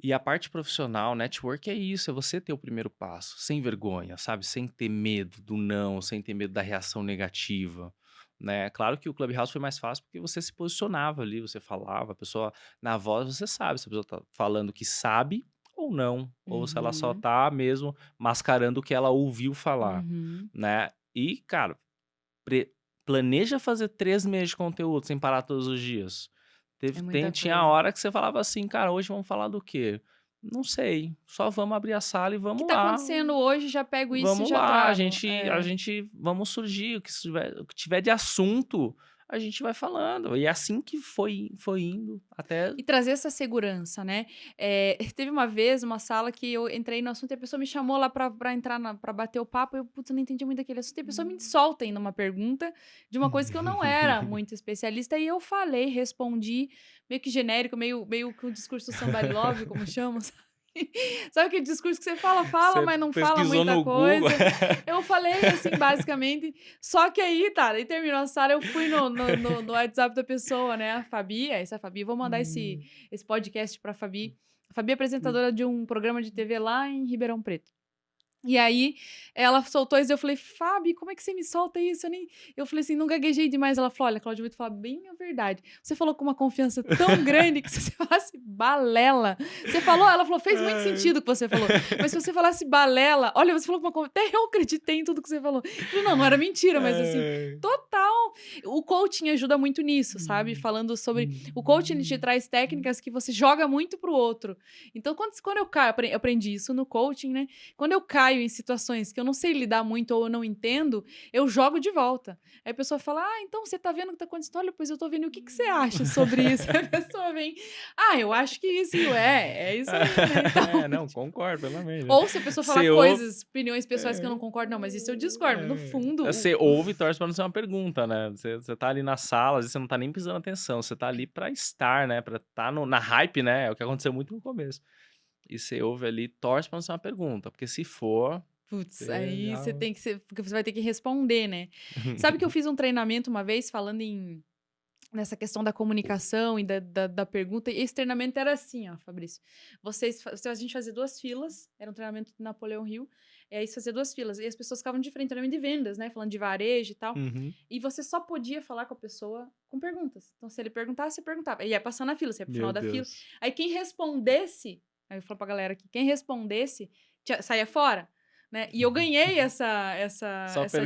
E a parte profissional, network é isso, é você ter o primeiro passo, sem vergonha, sabe? Sem ter medo do não, sem ter medo da reação negativa, né? Claro que o Clubhouse foi mais fácil porque você se posicionava ali, você falava, a pessoa, na voz você sabe se a pessoa tá falando que sabe ou não, ou se ela só Uhum, tá mesmo mascarando o que ela ouviu falar, uhum. né? E, cara, pre- planeja fazer 3 meses de conteúdo sem parar todos os dias. É muita Tinha coisa. hora que você falava assim, cara, hoje vamos falar do quê? Não sei, só vamos abrir a sala e O que vamos tá lá. acontecendo hoje, já pego isso e Vamos já lá, a trago. gente, a É. gente vamos surgir, o que tiver de assunto, a gente vai falando. E é assim que foi indo até. E trazer essa segurança, né? Teve uma vez uma sala que eu entrei no assunto e a pessoa me chamou lá pra entrar, pra bater o papo. Eu, putz, eu não entendi muito aquele assunto. E a pessoa me solta ainda uma pergunta de uma coisa que eu não era muito especialista. E eu falei, respondi, meio que genérico, meio que o discurso somebody love, como chamam, sabe? Sabe aquele discurso que você fala, Você mas não fala pesquisou muita no Google. coisa. Eu falei assim, basicamente. Só que aí, tá, aí terminou a sala, eu fui no WhatsApp da pessoa, né? A Fabi, essa é a Fabi, vou mandar esse podcast pra Fabi. A Fabi é apresentadora de um programa de TV lá em Ribeirão Preto. E aí, ela soltou isso, eu falei, Fabi, como é que você me solta isso? Eu falei assim, não gaguejei demais. Ela falou, olha, Cláudia, eu vou te falar bem a verdade. Você falou com uma confiança tão grande que se você falasse balela... Você falou, ela falou, fez muito sentido o que você falou. Mas se você falasse balela... Olha, você falou com uma confiança... Até eu acreditei em tudo que você falou. Eu falei, não era mentira, mas assim, total. O coaching ajuda muito nisso, sabe? Falando sobre... O coaching, ele te traz técnicas que você joga muito pro outro. Então, quando eu caio... Eu aprendi isso no coaching, né? Quando eu caio em situações que eu não sei lidar muito ou eu não entendo, eu jogo de volta. Aí a pessoa fala, então você tá vendo o que tá acontecendo? Olha, pois eu tô vendo, o que você acha sobre isso? Aí a pessoa vem, eu acho que isso, é isso aí, né? Então, Não, concordo, pelo menos. ou se a pessoa fala coisas, opiniões pessoais que eu não concordo, não, mas isso eu discordo. No fundo... Você ouve e torce pra não ser uma pergunta, né? Você tá ali na sala, às vezes você não tá nem prestando atenção, você tá ali pra estar, né? Pra estar na hype, né? É o que aconteceu muito no começo. E você ouve ali, torce pra não ser uma pergunta, porque se for... Putz, aí você tem que ser... Porque você vai ter que responder, né? Sabe que eu fiz um treinamento uma vez falando nessa questão da comunicação e da pergunta. E esse treinamento era assim, ó, Fabrício. A gente fazia 2 filas, era um treinamento de Napoleão Hill, e aí você fazia 2 filas, e as pessoas ficavam de frente, treinamento de vendas, né? Falando de varejo e tal. E você só podia falar com a pessoa com perguntas. Então, se ele perguntasse, você perguntava. E ia passar na fila, você ia pro final da fila. Aí quem respondesse, aí eu falo pra galera aqui, quem respondesse, saía fora. Né? E eu ganhei essa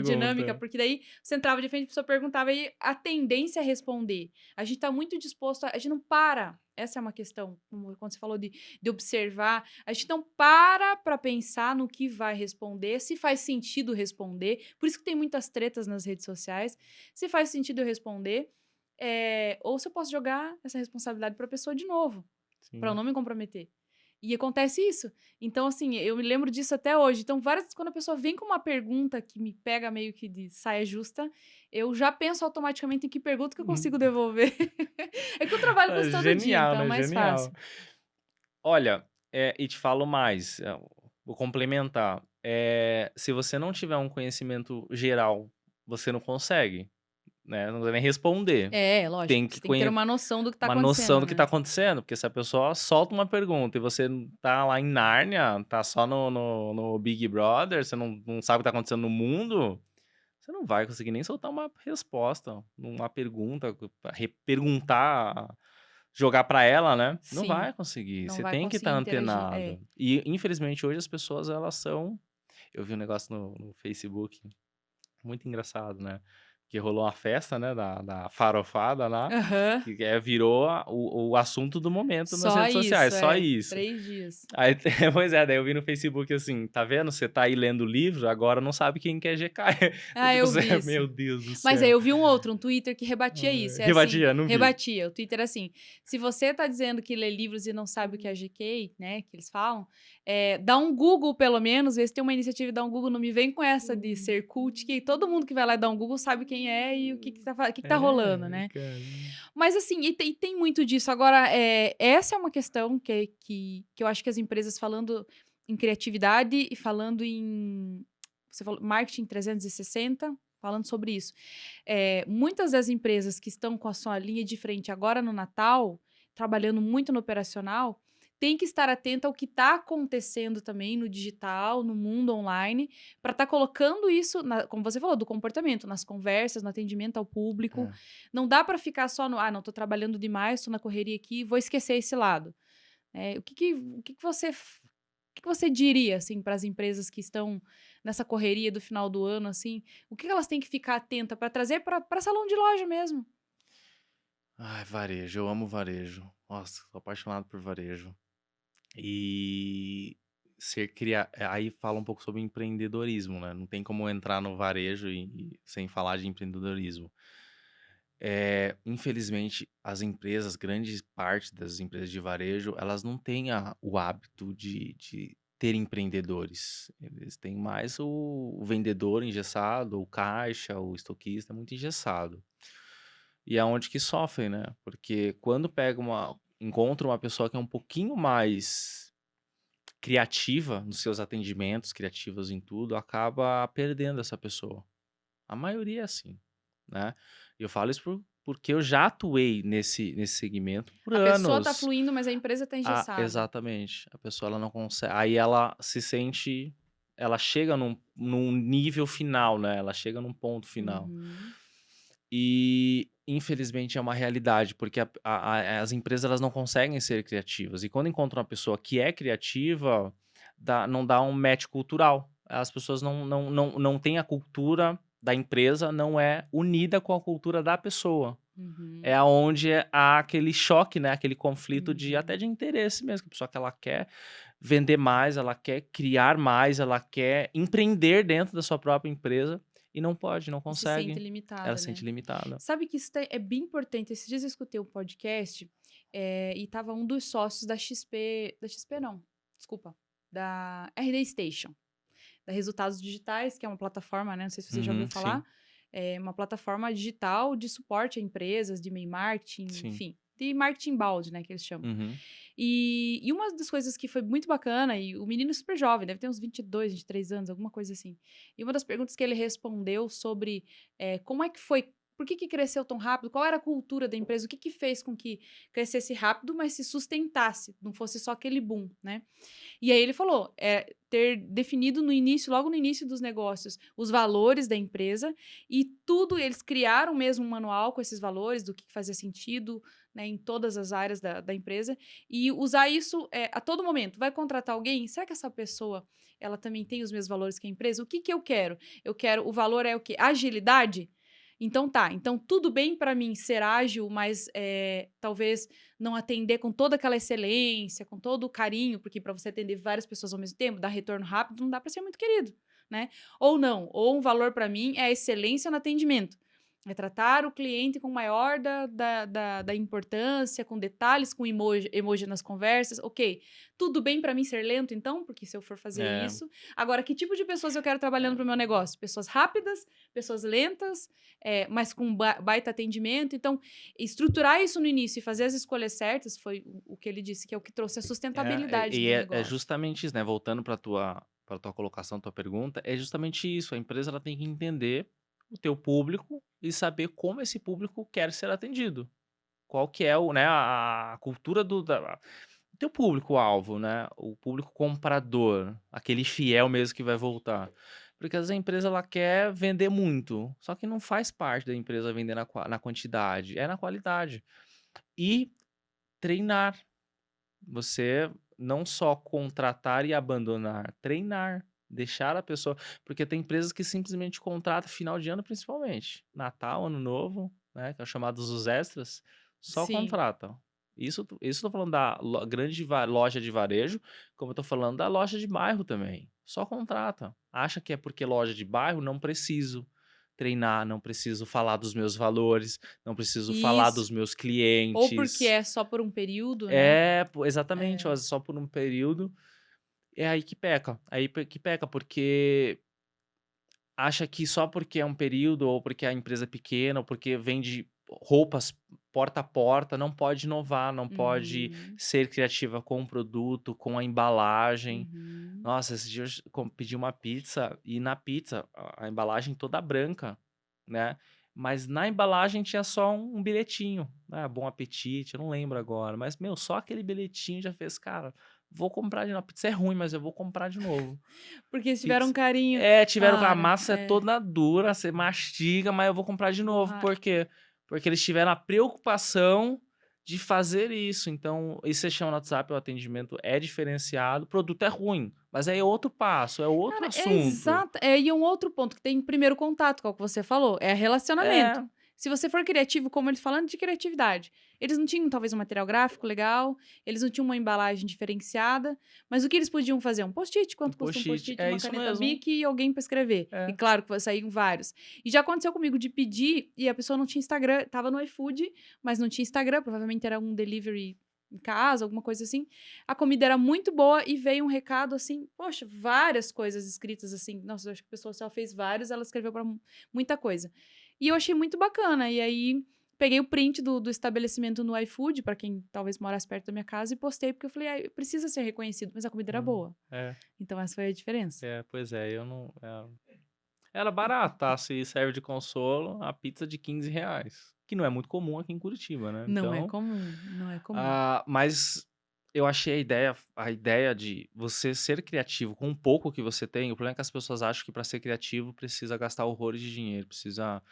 dinâmica, porque daí você entrava de frente, a pessoa perguntava, e a tendência é responder. A gente tá muito disposto, a gente não para. Essa é uma questão, quando você falou de observar, a gente não para pensar no que vai responder, se faz sentido responder, por isso que tem muitas tretas nas redes sociais, se faz sentido eu responder, ou se eu posso jogar essa responsabilidade pra pessoa de novo, pra eu não me comprometer. E acontece isso. Então, assim, eu me lembro disso até hoje. Então, várias vezes, quando a pessoa vem com uma pergunta que me pega meio que de saia justa, eu já penso automaticamente em que pergunta que eu consigo devolver. É que eu trabalho com isso todo dia, então é mais fácil. Olha, e te falo mais, vou complementar. Se você não tiver um conhecimento geral, você não consegue, né? Não vai nem responder. Lógico. Tem Você que tem que ter uma noção do que tá uma acontecendo. noção do que né? tá acontecendo, porque se a pessoa solta uma pergunta e você tá lá em Nárnia, tá só no Big Brother, você não sabe o que tá acontecendo no mundo, você não vai conseguir nem soltar uma resposta, uma pergunta, perguntar, jogar pra ela, né? Não Sim. vai conseguir. Não Você vai tem que estar conseguir interagir, antenado. E, infelizmente, hoje as pessoas, elas são... Eu vi um negócio no Facebook, muito engraçado, né? Que rolou uma festa, né, da farofada lá, Aham. que virou o assunto do momento nas Só redes sociais, isso, só isso. 3 dias. Aí, pois daí eu vi no Facebook assim, tá vendo? Você tá aí lendo o livro, agora não sabe quem que é GK. Eu vi isso. Meu Deus do céu. Mas aí eu vi um Twitter que rebatia isso. Rebatia, assim, não vi. rebatia. O Twitter é assim, se você tá dizendo que lê livros e não sabe o que é GK, né, que eles falam, dá um Google pelo menos, vê se tem uma iniciativa de dar um Google, não me vem com essa de ser cult, que todo mundo que vai lá dar um Google sabe quem é e o que tá rolando, né? Cara. Mas assim, e tem muito disso. Agora, essa é uma questão que eu acho que as empresas, falando em criatividade e falando em... Você falou marketing 360, falando sobre isso. Muitas das empresas que estão com a sua linha de frente agora no Natal, trabalhando muito no operacional, tem que estar atenta ao que está acontecendo também no digital, no mundo online, para estar colocando isso, como você falou, do comportamento, nas conversas, no atendimento ao público. Não dá para ficar só no, não, estou trabalhando demais, estou na correria aqui, vou esquecer esse lado. O que você diria, assim, para as empresas que estão nessa correria do final do ano, assim? O que elas têm que ficar atenta para trazer para salão de loja mesmo? Ai, varejo, eu amo varejo. Nossa, sou apaixonado por varejo. E aí fala um pouco sobre empreendedorismo, né? Não tem como entrar no varejo sem falar de empreendedorismo. Infelizmente, as empresas, grande parte das empresas de varejo, elas não têm o hábito de ter empreendedores. Eles têm mais o vendedor engessado, o caixa, o estoquista, muito engessado. E é onde que sofrem, né? Porque quando encontra uma pessoa que é um pouquinho mais criativa nos seus atendimentos, criativas em tudo, acaba perdendo essa pessoa. A maioria é assim, né? E eu falo isso porque eu já atuei nesse segmento por A pessoa tá anos. fluindo, mas a empresa tá engessada. Exatamente. A pessoa ela não consegue. Aí ela se sente. Ela chega num nível final, né? Ela chega num ponto final. Uhum. E infelizmente é uma realidade, porque as empresas elas não conseguem ser criativas. E quando encontram uma pessoa que é criativa, não dá um match cultural. As pessoas não têm a cultura da empresa, não é unida com a cultura da pessoa. É Uhum. aonde há aquele choque, né? Aquele conflito até Uhum. de interesse mesmo. Que a pessoa que ela quer vender mais, ela quer criar mais, ela quer empreender dentro da sua própria empresa e não pode, não E se sente consegue. Ela limitada, se né? sente limitada. Sabe que é bem importante. Esses dias eu escutei um podcast e tava um dos sócios da XP. Da XP, não. Desculpa. Da RD Station. Da Resultados Digitais, que é uma plataforma, né? Não sei se você já ouviu Uhum, falar. sim, É uma plataforma digital de suporte a empresas, de e-mail marketing, sim. enfim. De marketing balde, né? Que eles chamam. Uhum. E uma das coisas que foi muito bacana, e o menino é super jovem, deve ter uns 22, 23 anos, alguma coisa assim. E uma das perguntas que ele respondeu sobre como é que foi, por que cresceu tão rápido, qual era a cultura da empresa, o que fez com que crescesse rápido, mas se sustentasse, não fosse só aquele boom, né? E aí ele falou, ter definido no início, logo no início dos negócios, os valores da empresa e tudo, eles criaram mesmo um manual com esses valores, do que fazia sentido, né, em todas as áreas da empresa, e usar isso a todo momento. Vai contratar alguém? Será que essa pessoa, ela também tem os mesmos valores que a empresa? O que eu quero? O valor é o quê? Agilidade? Então tá, então tudo bem para mim ser ágil, mas talvez não atender com toda aquela excelência, com todo o carinho, porque para você atender várias pessoas ao mesmo tempo, dar retorno rápido, não dá para ser muito querido, né? Ou não, ou um valor para mim é a excelência no atendimento. É tratar o cliente com maior da importância, com detalhes, com emoji nas conversas. Ok, tudo bem para mim ser lento, então, porque se eu for fazer É, isso. Agora, que tipo de pessoas eu quero trabalhando para o meu negócio? Pessoas rápidas, pessoas lentas, mas com baita atendimento. Então, estruturar isso no início e fazer as escolhas certas foi o que ele disse, que é o que trouxe a sustentabilidade do é negócio. justamente isso, né? Voltando para tua colocação, tua pergunta, é justamente isso. A empresa ela tem que entender o teu público e saber como esse público quer ser atendido. Qual que é né, a cultura do teu público-alvo, né? O público comprador, aquele fiel mesmo que vai voltar. Porque às vezes a empresa ela quer vender muito, só que não faz parte da empresa vender na quantidade, é na qualidade. E treinar. Você não só contratar e abandonar, treinar, deixar a pessoa. Porque tem empresas que simplesmente contratam final de ano, principalmente. Natal, Ano Novo, né? Que é chamados os extras, só Sim. contratam. Isso eu tô falando da grande loja de varejo, como eu tô falando da loja de bairro também. Só contrata. Acha que é porque loja de bairro, não preciso treinar, não preciso falar dos meus valores, não preciso falar Isso. dos meus Ou porque clientes. é só por um período, né? Pô, exatamente, É. ó, só por um período. É aí que peca. Que peca, porque acha que só porque é um período, ou porque a empresa é pequena, ou porque vende roupas porta a porta, não pode inovar, não pode Uhum. ser criativa com o produto, com a embalagem. Uhum. Nossa, esses dias eu pedi uma pizza e na pizza a embalagem toda branca, né? Mas na embalagem tinha só um bilhetinho, né? Bom apetite, eu não lembro agora. Mas, meu, só aquele bilhetinho já fez, cara, vou comprar de novo. A pizza é ruim, mas eu vou comprar de novo. Porque eles tiveram um Pizza. carinho. Tiveram com a Claro, massa é toda dura, você mastiga, mas eu vou comprar de novo. borra... Por quê? Porque eles tiveram a preocupação de fazer isso. Então, isso você chama no WhatsApp, o atendimento é diferenciado, o produto é ruim, mas aí é outro passo, é outro Cara, é assunto. exato. E um outro ponto que tem primeiro contato, que é o que você falou, é relacionamento. É, Se você for criativo, como eles falando de criatividade, eles não tinham talvez um material gráfico legal, eles não tinham uma embalagem diferenciada, mas o que eles podiam fazer? Um post-it, Um quanto custa um post-it, post-it, é uma isso caneta mesmo. Bic e alguém para escrever. E É. claro que saíram vários. E já aconteceu comigo de pedir e a pessoa não tinha Instagram, tava no iFood, mas não tinha Instagram, provavelmente era um delivery em casa, alguma coisa assim. A comida era muito boa e veio um recado assim, poxa, várias coisas escritas assim. Nossa, eu acho que a pessoa só fez vários, ela escreveu para muita coisa. E eu achei muito bacana. E aí peguei o print do estabelecimento no iFood, para quem talvez morasse perto da minha casa, e postei, porque eu falei, precisa ser reconhecido, mas a comida era boa. É, Então essa foi a diferença. pois é, eu não... Era barato, tá? Se serve de consolo, a pizza de R$ 15, que não é muito comum aqui em Curitiba, né? Não é Então, comum, não é comum. mas eu achei a ideia de você ser criativo com o pouco que você tem. O problema é que as pessoas acham que para ser criativo precisa gastar horrores de dinheiro, precisa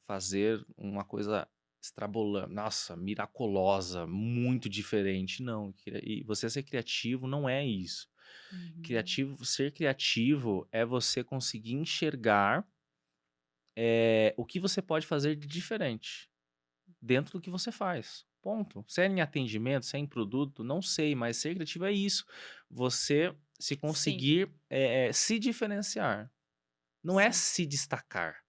fazer uma coisa extrabolando, nossa, miraculosa, muito diferente. Não, e você ser criativo não é isso. Ser criativo é você conseguir enxergar o que você pode fazer de diferente dentro do que você faz. Ponto. Se é em atendimento, se é em produto, não sei, mas ser criativo é isso. Você se Sim, conseguir se diferenciar. Não é sim. se destacar.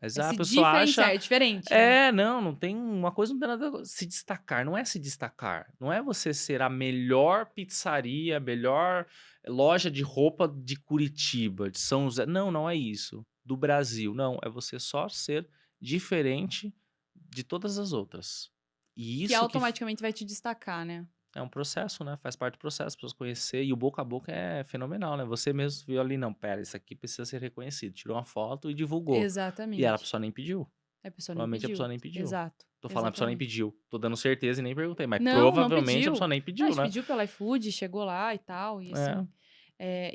Mas É a se pessoa diferenciar, acha. é diferente, né? Não tem uma coisa, não tem nada a ver. Se destacar, não é se destacar. Não é você ser a melhor pizzaria, a melhor loja de roupa de Curitiba, de São José. Não, não é isso. Do Brasil, não. É você só ser diferente de todas as outras. E Que isso que automaticamente vai te destacar, né? é um processo, né? Faz parte do processo, as pessoas conhecer. E o boca a boca é fenomenal, né? Você mesmo viu ali, não, pera, isso aqui precisa ser reconhecido. Tirou uma foto e divulgou. E a Exatamente. pessoa nem pediu. A pessoa nem Provavelmente a pessoa pediu. nem pediu. Exato. Tô falando, a pessoa nem Exatamente. pediu. Tô dando certeza e nem perguntei, mas Não, não provavelmente a pediu. pessoa nem Não, a pediu, gente né? pediu pelo iFood, chegou lá e tal, e É. assim.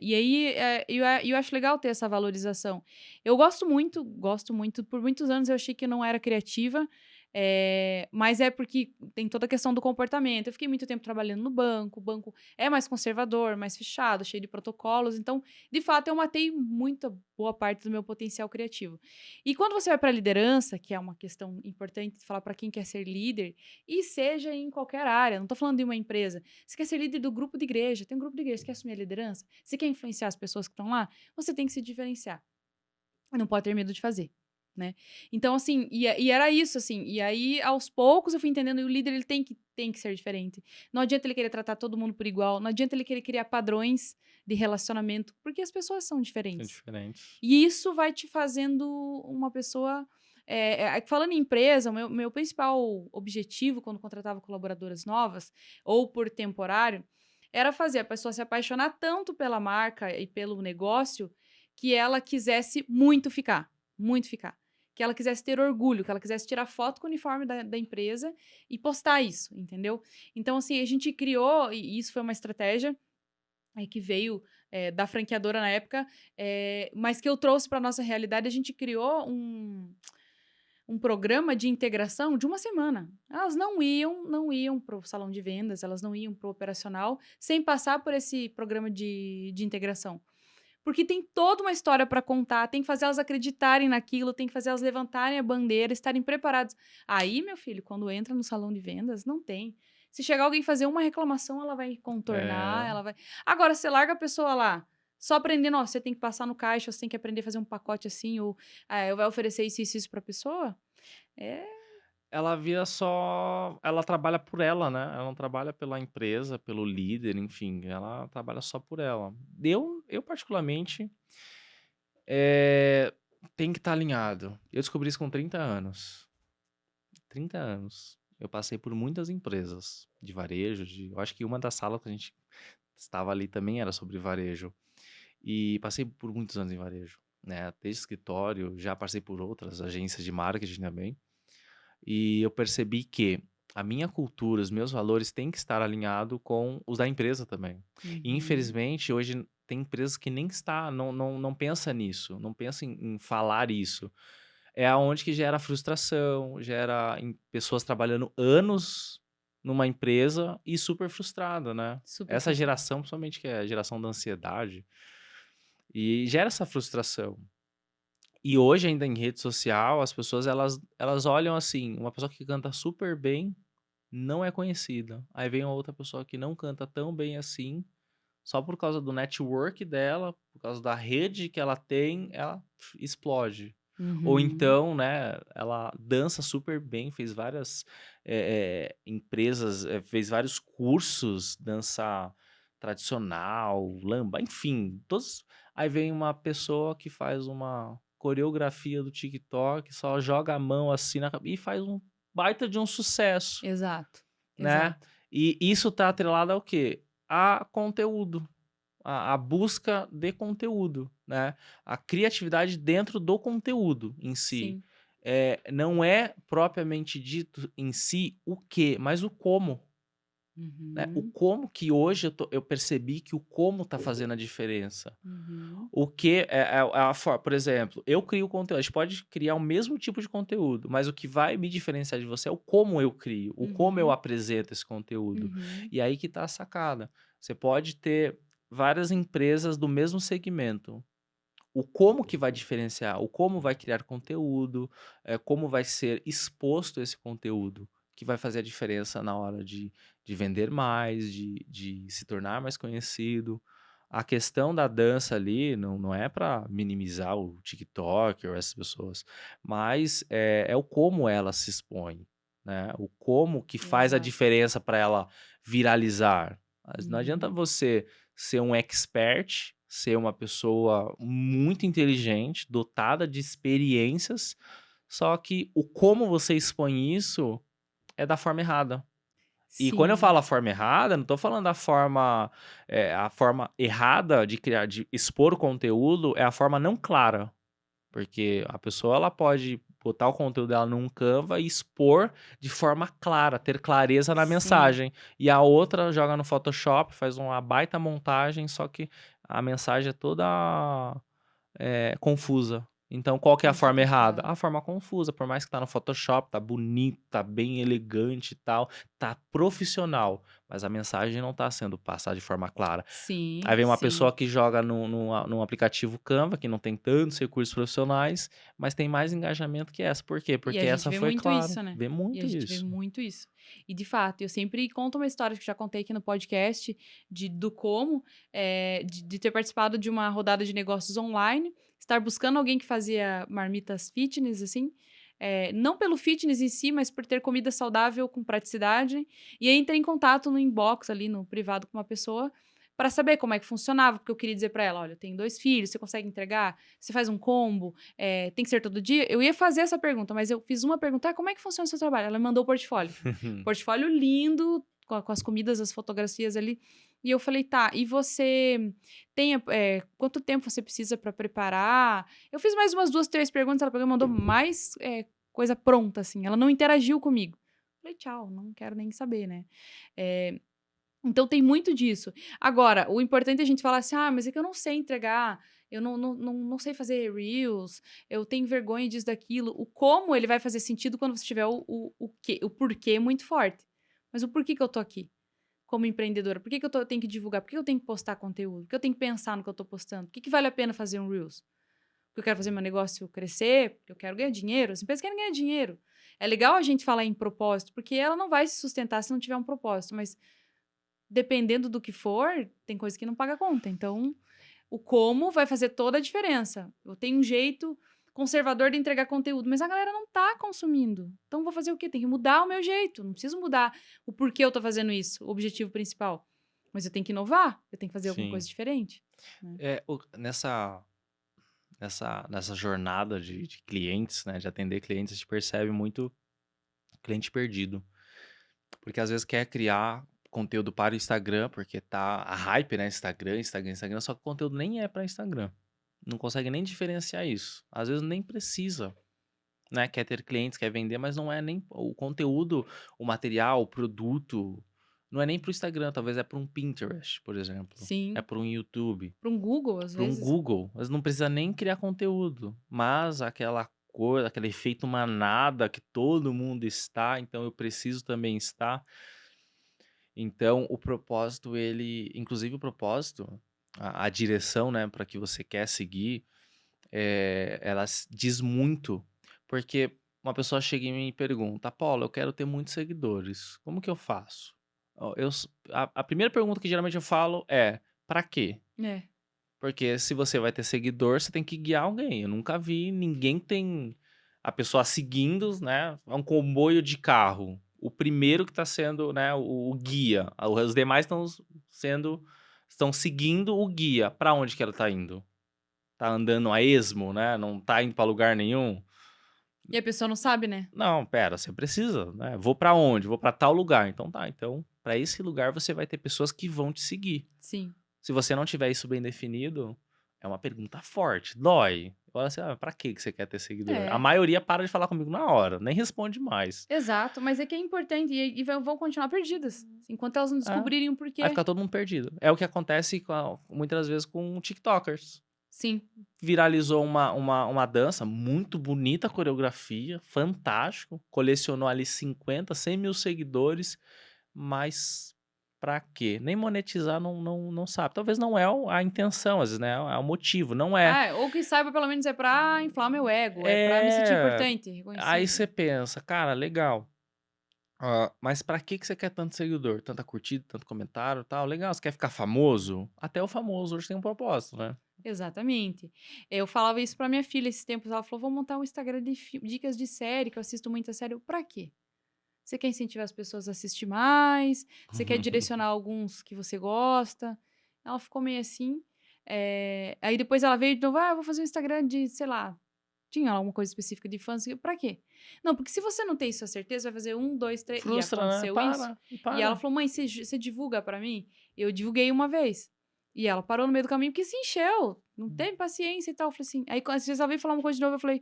E aí, eu acho legal ter essa valorização. Eu gosto muito. Por muitos anos eu achei que eu não era criativa, mas é porque tem toda a questão do comportamento. Eu fiquei muito tempo trabalhando no banco, o banco é mais conservador, mais fechado, cheio de protocolos. Então, de fato, eu matei muita boa parte do meu potencial criativo. E quando você vai para a liderança, que é uma questão importante de falar para quem quer ser líder, e seja em qualquer área, não estou falando de uma empresa. Você quer ser líder do grupo de igreja, tem um grupo de igreja, você quer assumir a liderança? Você quer influenciar as pessoas que estão lá? Você tem que se diferenciar. Não pode ter medo de fazer, né? Então, assim, e era isso, assim. E aí, aos poucos, eu fui entendendo que o líder ele tem que ser diferente. Não adianta ele querer tratar todo mundo por igual. Não adianta ele querer criar padrões de relacionamento, porque as pessoas são São diferentes. diferentes. E isso vai te fazendo uma pessoa. Falando em empresa, o meu principal objetivo quando contratava colaboradoras novas, ou por temporário, era fazer a pessoa se apaixonar tanto pela marca e pelo negócio que ela quisesse muito ficar. Muito ficar. Que ela quisesse ter orgulho, que ela quisesse tirar foto com o uniforme da empresa e postar isso, entendeu? Então, assim, a gente criou, e isso foi uma estratégia que veio da franqueadora na época, mas que eu trouxe para nossa realidade. A gente criou um programa de integração de uma semana. Elas não iam para o salão de vendas, elas não iam para o operacional sem passar por esse programa de integração. Porque tem toda uma história para contar, tem que fazer elas acreditarem naquilo, tem que fazer elas levantarem a bandeira, estarem preparadas. Aí, meu filho, quando entra no salão de vendas, não tem. Se chegar alguém fazer uma reclamação, ela vai contornar, ela vai. Agora, você larga a pessoa lá, só aprendendo, ó, você tem que passar no caixa, você tem que aprender a fazer um pacote assim, ou vai oferecer isso pra pessoa. É, Ela vira só. Ela trabalha por ela, né? Ela não trabalha pela empresa, pelo líder, enfim. Ela trabalha só por ela. Eu particularmente, tem que estar alinhado. Eu descobri isso com 30 anos. 30 anos. Eu passei por muitas empresas de varejo. Eu acho que uma das salas que a gente estava ali também era sobre varejo. E passei por muitos anos em varejo, né? Desde escritório, já passei por outras agências de marketing também. E eu percebi que a minha cultura, os meus valores têm que estar alinhado com os da empresa também. E infelizmente, hoje tem empresas que nem não pensa nisso, não pensa em falar isso. É aonde que gera frustração, gera pessoas trabalhando anos numa empresa e super frustrada, né? super Essa frustrante. geração, principalmente, que é a geração da ansiedade, e gera essa frustração. E hoje ainda em rede social, as pessoas elas olham assim, uma pessoa que canta super bem não é conhecida. Aí vem uma outra pessoa que não canta tão bem assim, só por causa do network dela, por causa da rede que ela tem, ela explode. Ou Uhum. então, né, ela dança super bem, fez várias empresas, fez vários cursos, dança tradicional, lamba, enfim, todos. Aí vem uma pessoa que faz uma coreografia do TikTok, só joga a mão assim e faz um baita de um sucesso, Exato, né? exato. E isso tá atrelado ao quê? A conteúdo, a busca de conteúdo, né? A criatividade dentro do conteúdo em si. Sim. Não é propriamente dito em si o que, mas o como, né? O Uhum. como que hoje eu percebi que o como tá fazendo a diferença. Uhum. O que é a forma, por exemplo, eu crio conteúdo, a gente pode criar o mesmo tipo de conteúdo, mas o que vai me diferenciar de você é o como eu crio, o como eu Uhum. apresento esse conteúdo. Uhum. E aí que tá a sacada. Você pode ter várias empresas do mesmo segmento. O como que vai diferenciar, o como vai criar conteúdo, como vai ser exposto esse conteúdo, que vai fazer a diferença na hora de vender mais, de se tornar mais conhecido. A questão da dança ali não é para minimizar o TikTok ou essas pessoas, mas é o como ela se expõe, né? O como que faz a Exato. diferença para ela viralizar. Mas não adianta Uhum. você ser um expert, ser uma pessoa muito inteligente, dotada de experiências, só que o como você expõe isso é da forma errada. E quando eu Sim. falo a forma errada, não estou falando a forma errada de criar, de expor o conteúdo, é a forma não clara. Porque a pessoa ela pode botar o conteúdo dela num Canva e expor de forma clara, ter clareza na Sim. mensagem. E a outra joga no Photoshop, faz uma baita montagem, só que a mensagem é toda confusa. Então, qual que é a forma errada? Complicado. A forma confusa, por mais que tá no Photoshop, tá bonito, tá bem elegante e tal, tá profissional, mas a mensagem não tá sendo passada de forma clara. Aí Sim, vem uma sim. pessoa que joga no aplicativo Canva, que não tem tantos recursos profissionais, mas tem mais engajamento que essa. Por quê? E Porque a gente essa vê foi muito clara. isso, né? Vê E a muito gente vê isso. muito isso. E de fato, eu sempre conto uma história que já contei aqui no podcast do como de ter participado de uma rodada de negócios online, estar buscando alguém que fazia marmitas fitness, assim, não pelo fitness em si, mas por ter comida saudável com praticidade. E aí entrei em contato no inbox ali, no privado, com uma pessoa para saber como é que funcionava, porque eu queria dizer para ela, olha, eu tenho 2 filhos, você consegue entregar? Você faz um combo? Tem que ser todo dia? Eu ia fazer essa pergunta, mas eu fiz uma pergunta: como é que funciona o seu trabalho? Ela me mandou o portfólio. Portfólio lindo, com as comidas, as fotografias ali. E eu falei, tá, e você tem, quanto tempo você precisa para preparar? Eu fiz mais umas 2, 3 perguntas, ela pegou e mandou mais coisa pronta, assim. Ela não interagiu comigo. Falei, tchau, não quero nem saber, né? Eh, então tem muito disso. Agora, o importante é a gente falar assim: "Ah, mas é que eu não sei entregar, eu não sei fazer reels, eu tenho vergonha disso, daquilo". O como ele vai fazer sentido quando você tiver o porquê muito forte. Mas o porquê que eu tô aqui, como empreendedora? Por que que tenho que divulgar? Por que eu tenho que postar conteúdo? Por que eu tenho que pensar no que eu tô postando? Por que que vale a pena fazer um reels? Porque eu quero fazer meu negócio crescer, porque eu quero ganhar dinheiro, as empresas querem ganhar dinheiro. É legal a gente falar em propósito, porque ela não vai se sustentar se não tiver um propósito, mas dependendo do que for, tem coisa que não paga conta. Então, o como vai fazer toda a diferença. Eu tenho um jeito conservador de entregar conteúdo, mas a galera não tá consumindo. Então, vou fazer o quê? Tem que mudar o meu jeito. Não preciso mudar o porquê eu tô fazendo isso, o objetivo principal. Mas eu tenho que inovar, eu tenho que fazer alguma Sim. coisa diferente. Né? Nessa jornada de clientes, né, de atender clientes, a gente percebe muito cliente perdido. Porque às vezes quer criar conteúdo para o Instagram, porque tá a hype, né? Instagram, Instagram, Instagram, só que o conteúdo nem é para Instagram. Não consegue nem diferenciar isso. Às vezes nem precisa, né? Quer ter clientes, quer vender, mas não é nem o conteúdo, o material, o produto, não é nem para o Instagram, talvez é para um Pinterest, por exemplo. É Sim. para um YouTube, Para um Google, às para um vezes. Google. Mas não precisa nem criar conteúdo, mas aquela coisa, aquele efeito manada que todo mundo está, então eu preciso também estar. Então, o propósito, ele, inclusive o propósito, a direção, né, para que você quer seguir, ela diz muito, porque uma pessoa chega e me pergunta, Paulo, eu quero ter muitos seguidores, como que eu faço? Ó, a primeira pergunta que geralmente eu falo é, pra quê? É. Porque se você vai ter seguidor, você tem que guiar alguém. Eu nunca vi ninguém tem a pessoa seguindo, né? É um comboio de carro. O primeiro que está sendo, né, o guia. Os demais estão seguindo o guia. Para onde que ela está indo? Tá andando a esmo, né? Não tá indo para lugar nenhum. E a pessoa não sabe, né? Não, pera, você precisa, né? Vou para onde? Vou para tal lugar. Então tá. Então, para esse lugar você vai ter pessoas que vão te seguir. Sim. Se você não tiver isso bem definido, é uma pergunta forte, dói. Fala assim, pra que você quer ter seguidor? A É. maioria para de falar comigo na hora, nem responde mais. Exato, mas é que é importante e vão continuar perdidas, enquanto elas não É, descobrirem o vai porquê. ficar todo mundo perdido. É o que acontece muitas vezes com tiktokers. Sim. Viralizou uma dança, muito bonita a coreografia, fantástico. Colecionou ali 50, 100 mil seguidores, mas pra quê? Nem monetizar não sabe. Talvez não é a intenção, às vezes, né? É o motivo, não é. Ah, ou que saiba pelo menos é pra inflar meu ego, é pra me sentir É. importante, Aí reconhecido. você pensa, cara, legal. Mas pra que você quer tanto seguidor? Tanta curtida, tanto comentário e tal? Legal, você quer ficar famoso? Até o famoso hoje tem um propósito, né? Exatamente. Eu falava isso pra minha filha esses tempos, ela falou: "Vou montar um Instagram de dicas de série, que eu assisto muita série". Eu: "Pra quê? Você quer incentivar as pessoas a assistir mais? Você quer direcionar alguns que você gosta?". Ela ficou meio assim. Aí depois ela veio de novo: "Ah, eu vou fazer um Instagram de, sei lá", tinha alguma coisa específica de infância. Pra quê? Não, porque se você não tem isso a certeza, vai fazer um, dois, três. E Frustra, né? aconteceu isso. E E ela para. falou: "Mãe, você divulga pra mim?". Eu divulguei uma vez. E ela parou no meio do caminho porque se encheu. Não tem paciência e tal. Eu falei assim. Aí, às vezes ela veio falar uma coisa de novo, eu falei: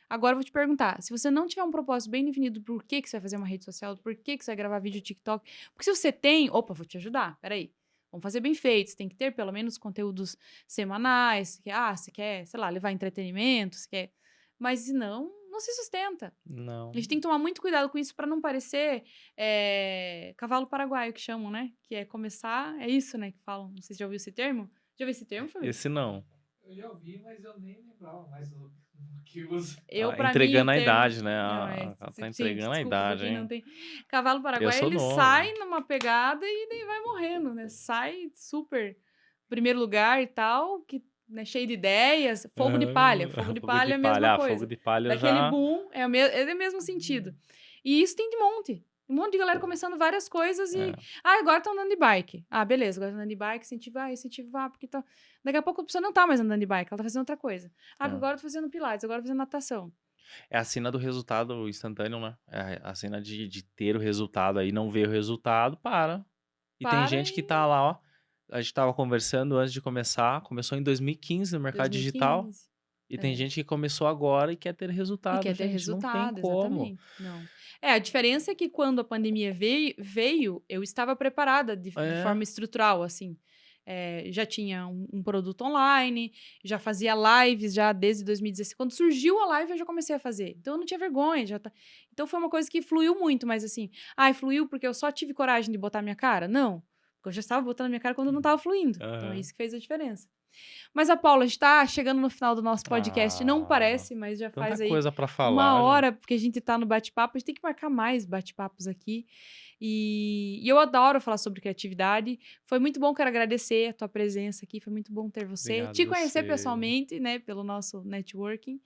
"Agora eu vou te perguntar. Se você não tiver um propósito bem definido do porquê que você vai fazer uma rede social, do porquê que você vai gravar vídeo no TikTok. Porque se você tem. Opa, vou te ajudar. Peraí. Vamos fazer bem feito. Você tem que ter pelo menos conteúdos semanais. Você quer, sei lá, levar entretenimento. Você quer. Mas se não, não se sustenta. A Não. gente tem que tomar muito cuidado com isso para não parecer cavalo paraguaio, que chamam, né? Que é começar. É isso, né? Que falam. Não sei se já ouviu esse termo. Já ouviu esse termo, Fabio? Esse não. Eu já ouvi, mas eu nem lembrava mais do que usa. Pra mim, o Entregando a termo. idade, né? Não, Ela tá sim, entregando a desculpa, pra idade, quem não hein? tem. Cavalo Eu paraguaio, sou ele novo. sai numa pegada e daí vai morrendo, né? Sai super primeiro lugar e tal, que, né, cheio de ideias. Fogo de palha. Fogo de Fogo de palha é a mesma palha. Fogo coisa. de palha Daquele já. boom, é o mesmo sentido. E isso tem de monte. Um monte de galera começando várias coisas e. É, Ah, agora estão andando de bike. Ah, beleza, agora tá andando de bike, incentivar, porque tá. Daqui a pouco a pessoa não tá mais andando de bike, ela tá fazendo outra coisa. Ah, é. agora eu tô fazendo pilates, agora eu tô fazendo natação. É a cena do resultado instantâneo, né? É a cena de ter o resultado aí, não ver o resultado, para. E tem Para gente que em tá lá, ó. A gente tava conversando antes de começar. Começou em 2015 no mercado digital. 2015. E tem É. gente que começou agora e quer ter E resultado, quer ter gente. Não tem resultado, como. exatamente. Não. A diferença é que quando a pandemia veio, eu estava preparada de É. forma estrutural, assim. Já tinha um produto online, já fazia lives já desde 2016. Quando surgiu a live, eu já comecei a fazer. Então, eu não tinha vergonha. Então, foi uma coisa que fluiu muito, mas assim... fluiu porque eu só tive coragem de botar minha cara? Não. Porque eu já estava botando minha cara quando não estava fluindo. Então, é Aham. isso que fez a diferença. Mas a Paula, a gente tá chegando no final do nosso podcast. Não Ah, parece, mas já tanta faz aí coisa pra uma falar, gente. hora porque a gente tá no bate-papo. A gente tem que marcar mais bate-papos aqui. E eu adoro falar sobre criatividade. Foi muito bom, quero agradecer a tua presença aqui. Foi muito bom ter você. Obrigado Te conhecer você. pessoalmente, né, pelo nosso networking.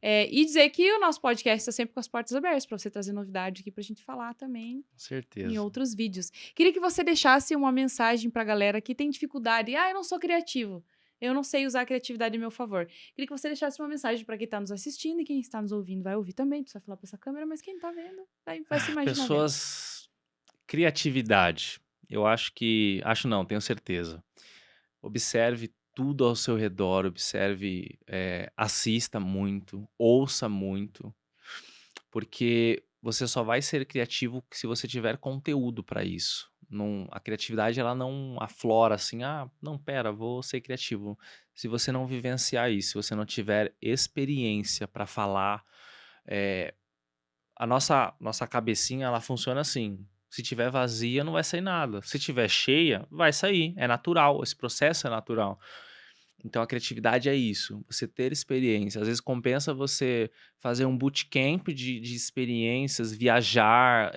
E dizer que o nosso podcast está sempre com as portas abertas para você trazer novidade aqui pra gente falar também Com em certeza. outros vídeos. Queria que você deixasse uma mensagem pra galera que tem dificuldade. Eu não sou criativo. Eu não sei usar a criatividade em meu favor. Queria que você deixasse uma mensagem pra quem tá nos assistindo e quem está nos ouvindo vai ouvir também. Tu vai falar pra essa câmera, mas quem tá vendo vai se imaginar vendo. Pessoas. Criatividade. Eu acho que. Acho não, tenho certeza. Observe tudo ao seu redor, observe, assista muito, ouça muito, porque você só vai ser criativo se você tiver conteúdo para isso. A criatividade ela não aflora assim, não, pera, vou ser criativo. Se você não vivenciar isso, se você não tiver experiência para falar, eh, a nossa cabecinha ela funciona assim. Se tiver vazia, não vai sair nada. Se tiver cheia, vai sair. É natural. Esse processo é natural. Então, a criatividade é isso, você ter experiência. Às vezes compensa você fazer um bootcamp de experiências, viajar,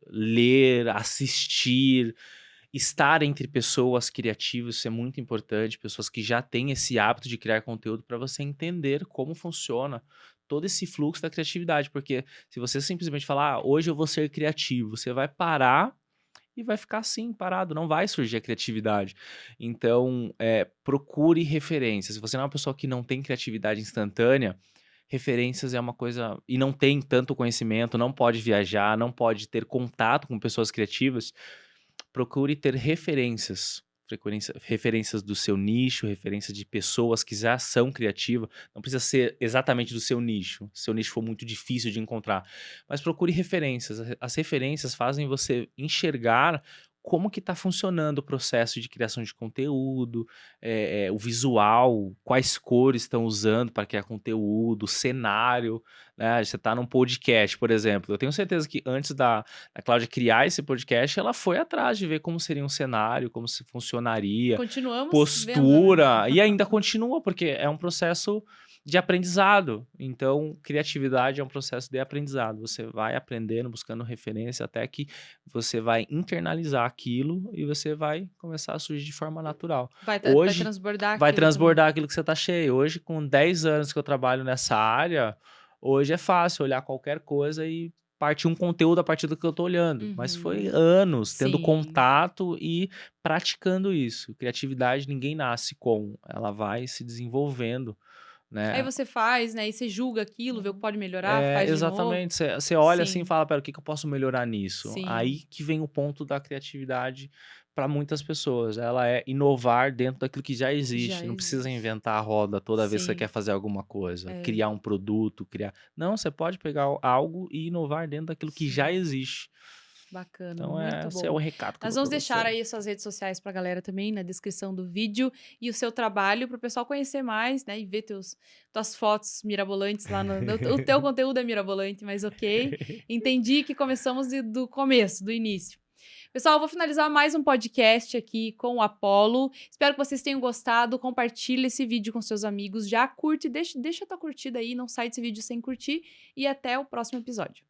ler, assistir, estar entre pessoas criativas, isso é muito importante, pessoas que já têm esse hábito de criar conteúdo para você entender como funciona todo esse fluxo da criatividade. Porque se você simplesmente falar, hoje eu vou ser criativo, você vai parar e vai ficar assim, parado, não vai surgir a criatividade. Então, procure referências. Se você não é uma pessoa que não tem criatividade instantânea, referências é uma coisa. E não tem tanto conhecimento, não pode viajar, não pode ter contato com pessoas criativas, procure ter referências. Referências do seu nicho, referências de pessoas que já são criativas. Não precisa ser exatamente do seu nicho. Se seu nicho for muito difícil de encontrar. Mas procure referências. As referências fazem você enxergar como que está funcionando o processo de criação de conteúdo, o visual, quais cores estão usando para criar conteúdo, o cenário, né? Você está num podcast, por exemplo. Eu tenho certeza que antes da Cláudia criar esse podcast, ela foi atrás de ver como seria um cenário, como se funcionaria, Continuamos postura, vendo, né? e ainda continua, porque é um processo de aprendizado. Então, criatividade é um processo de aprendizado. Você vai aprendendo, buscando referência, até que você vai internalizar aquilo e você vai começar a surgir de forma natural. Vai Hoje, transbordar vai aquilo também. transbordar aquilo que você está cheio. Hoje, com 10 anos que eu trabalho nessa área, hoje é fácil olhar qualquer coisa e partir um conteúdo a partir do que eu tô olhando. Mas foi Uhum. anos tendo Sim. contato e praticando isso. Criatividade ninguém nasce com, ela vai se desenvolvendo, Aí né? você faz, né? E você julga aquilo, vê o que pode melhorar, faz de novo. Exatamente. Você olha assim e Sim. fala, pera, o que que eu posso melhorar nisso? Sim. Aí que vem o ponto da criatividade para muitas pessoas. Ela é inovar dentro daquilo que já existe. Já Não precisa existe. inventar a roda toda vez que você Sim. quer fazer alguma coisa, É. criar um produto, criar. Não, você pode pegar algo e inovar dentro daquilo que Sim. já existe. Bacana, Então, muito esse é o bom. recado que eu Nós dou vamos pra deixar você. aí suas redes sociais pra galera também na descrição do vídeo e o seu trabalho para o pessoal conhecer mais, né? E ver tuas fotos mirabolantes lá o teu conteúdo é mirabolante, mas ok. Entendi que começamos do começo, do início. Pessoal, eu vou finalizar mais um podcast aqui com o Apollo. Espero que vocês tenham gostado. Compartilhe esse vídeo com seus amigos. Já curte, deixa a tua curtida aí, não sai desse vídeo sem curtir. E até o próximo episódio.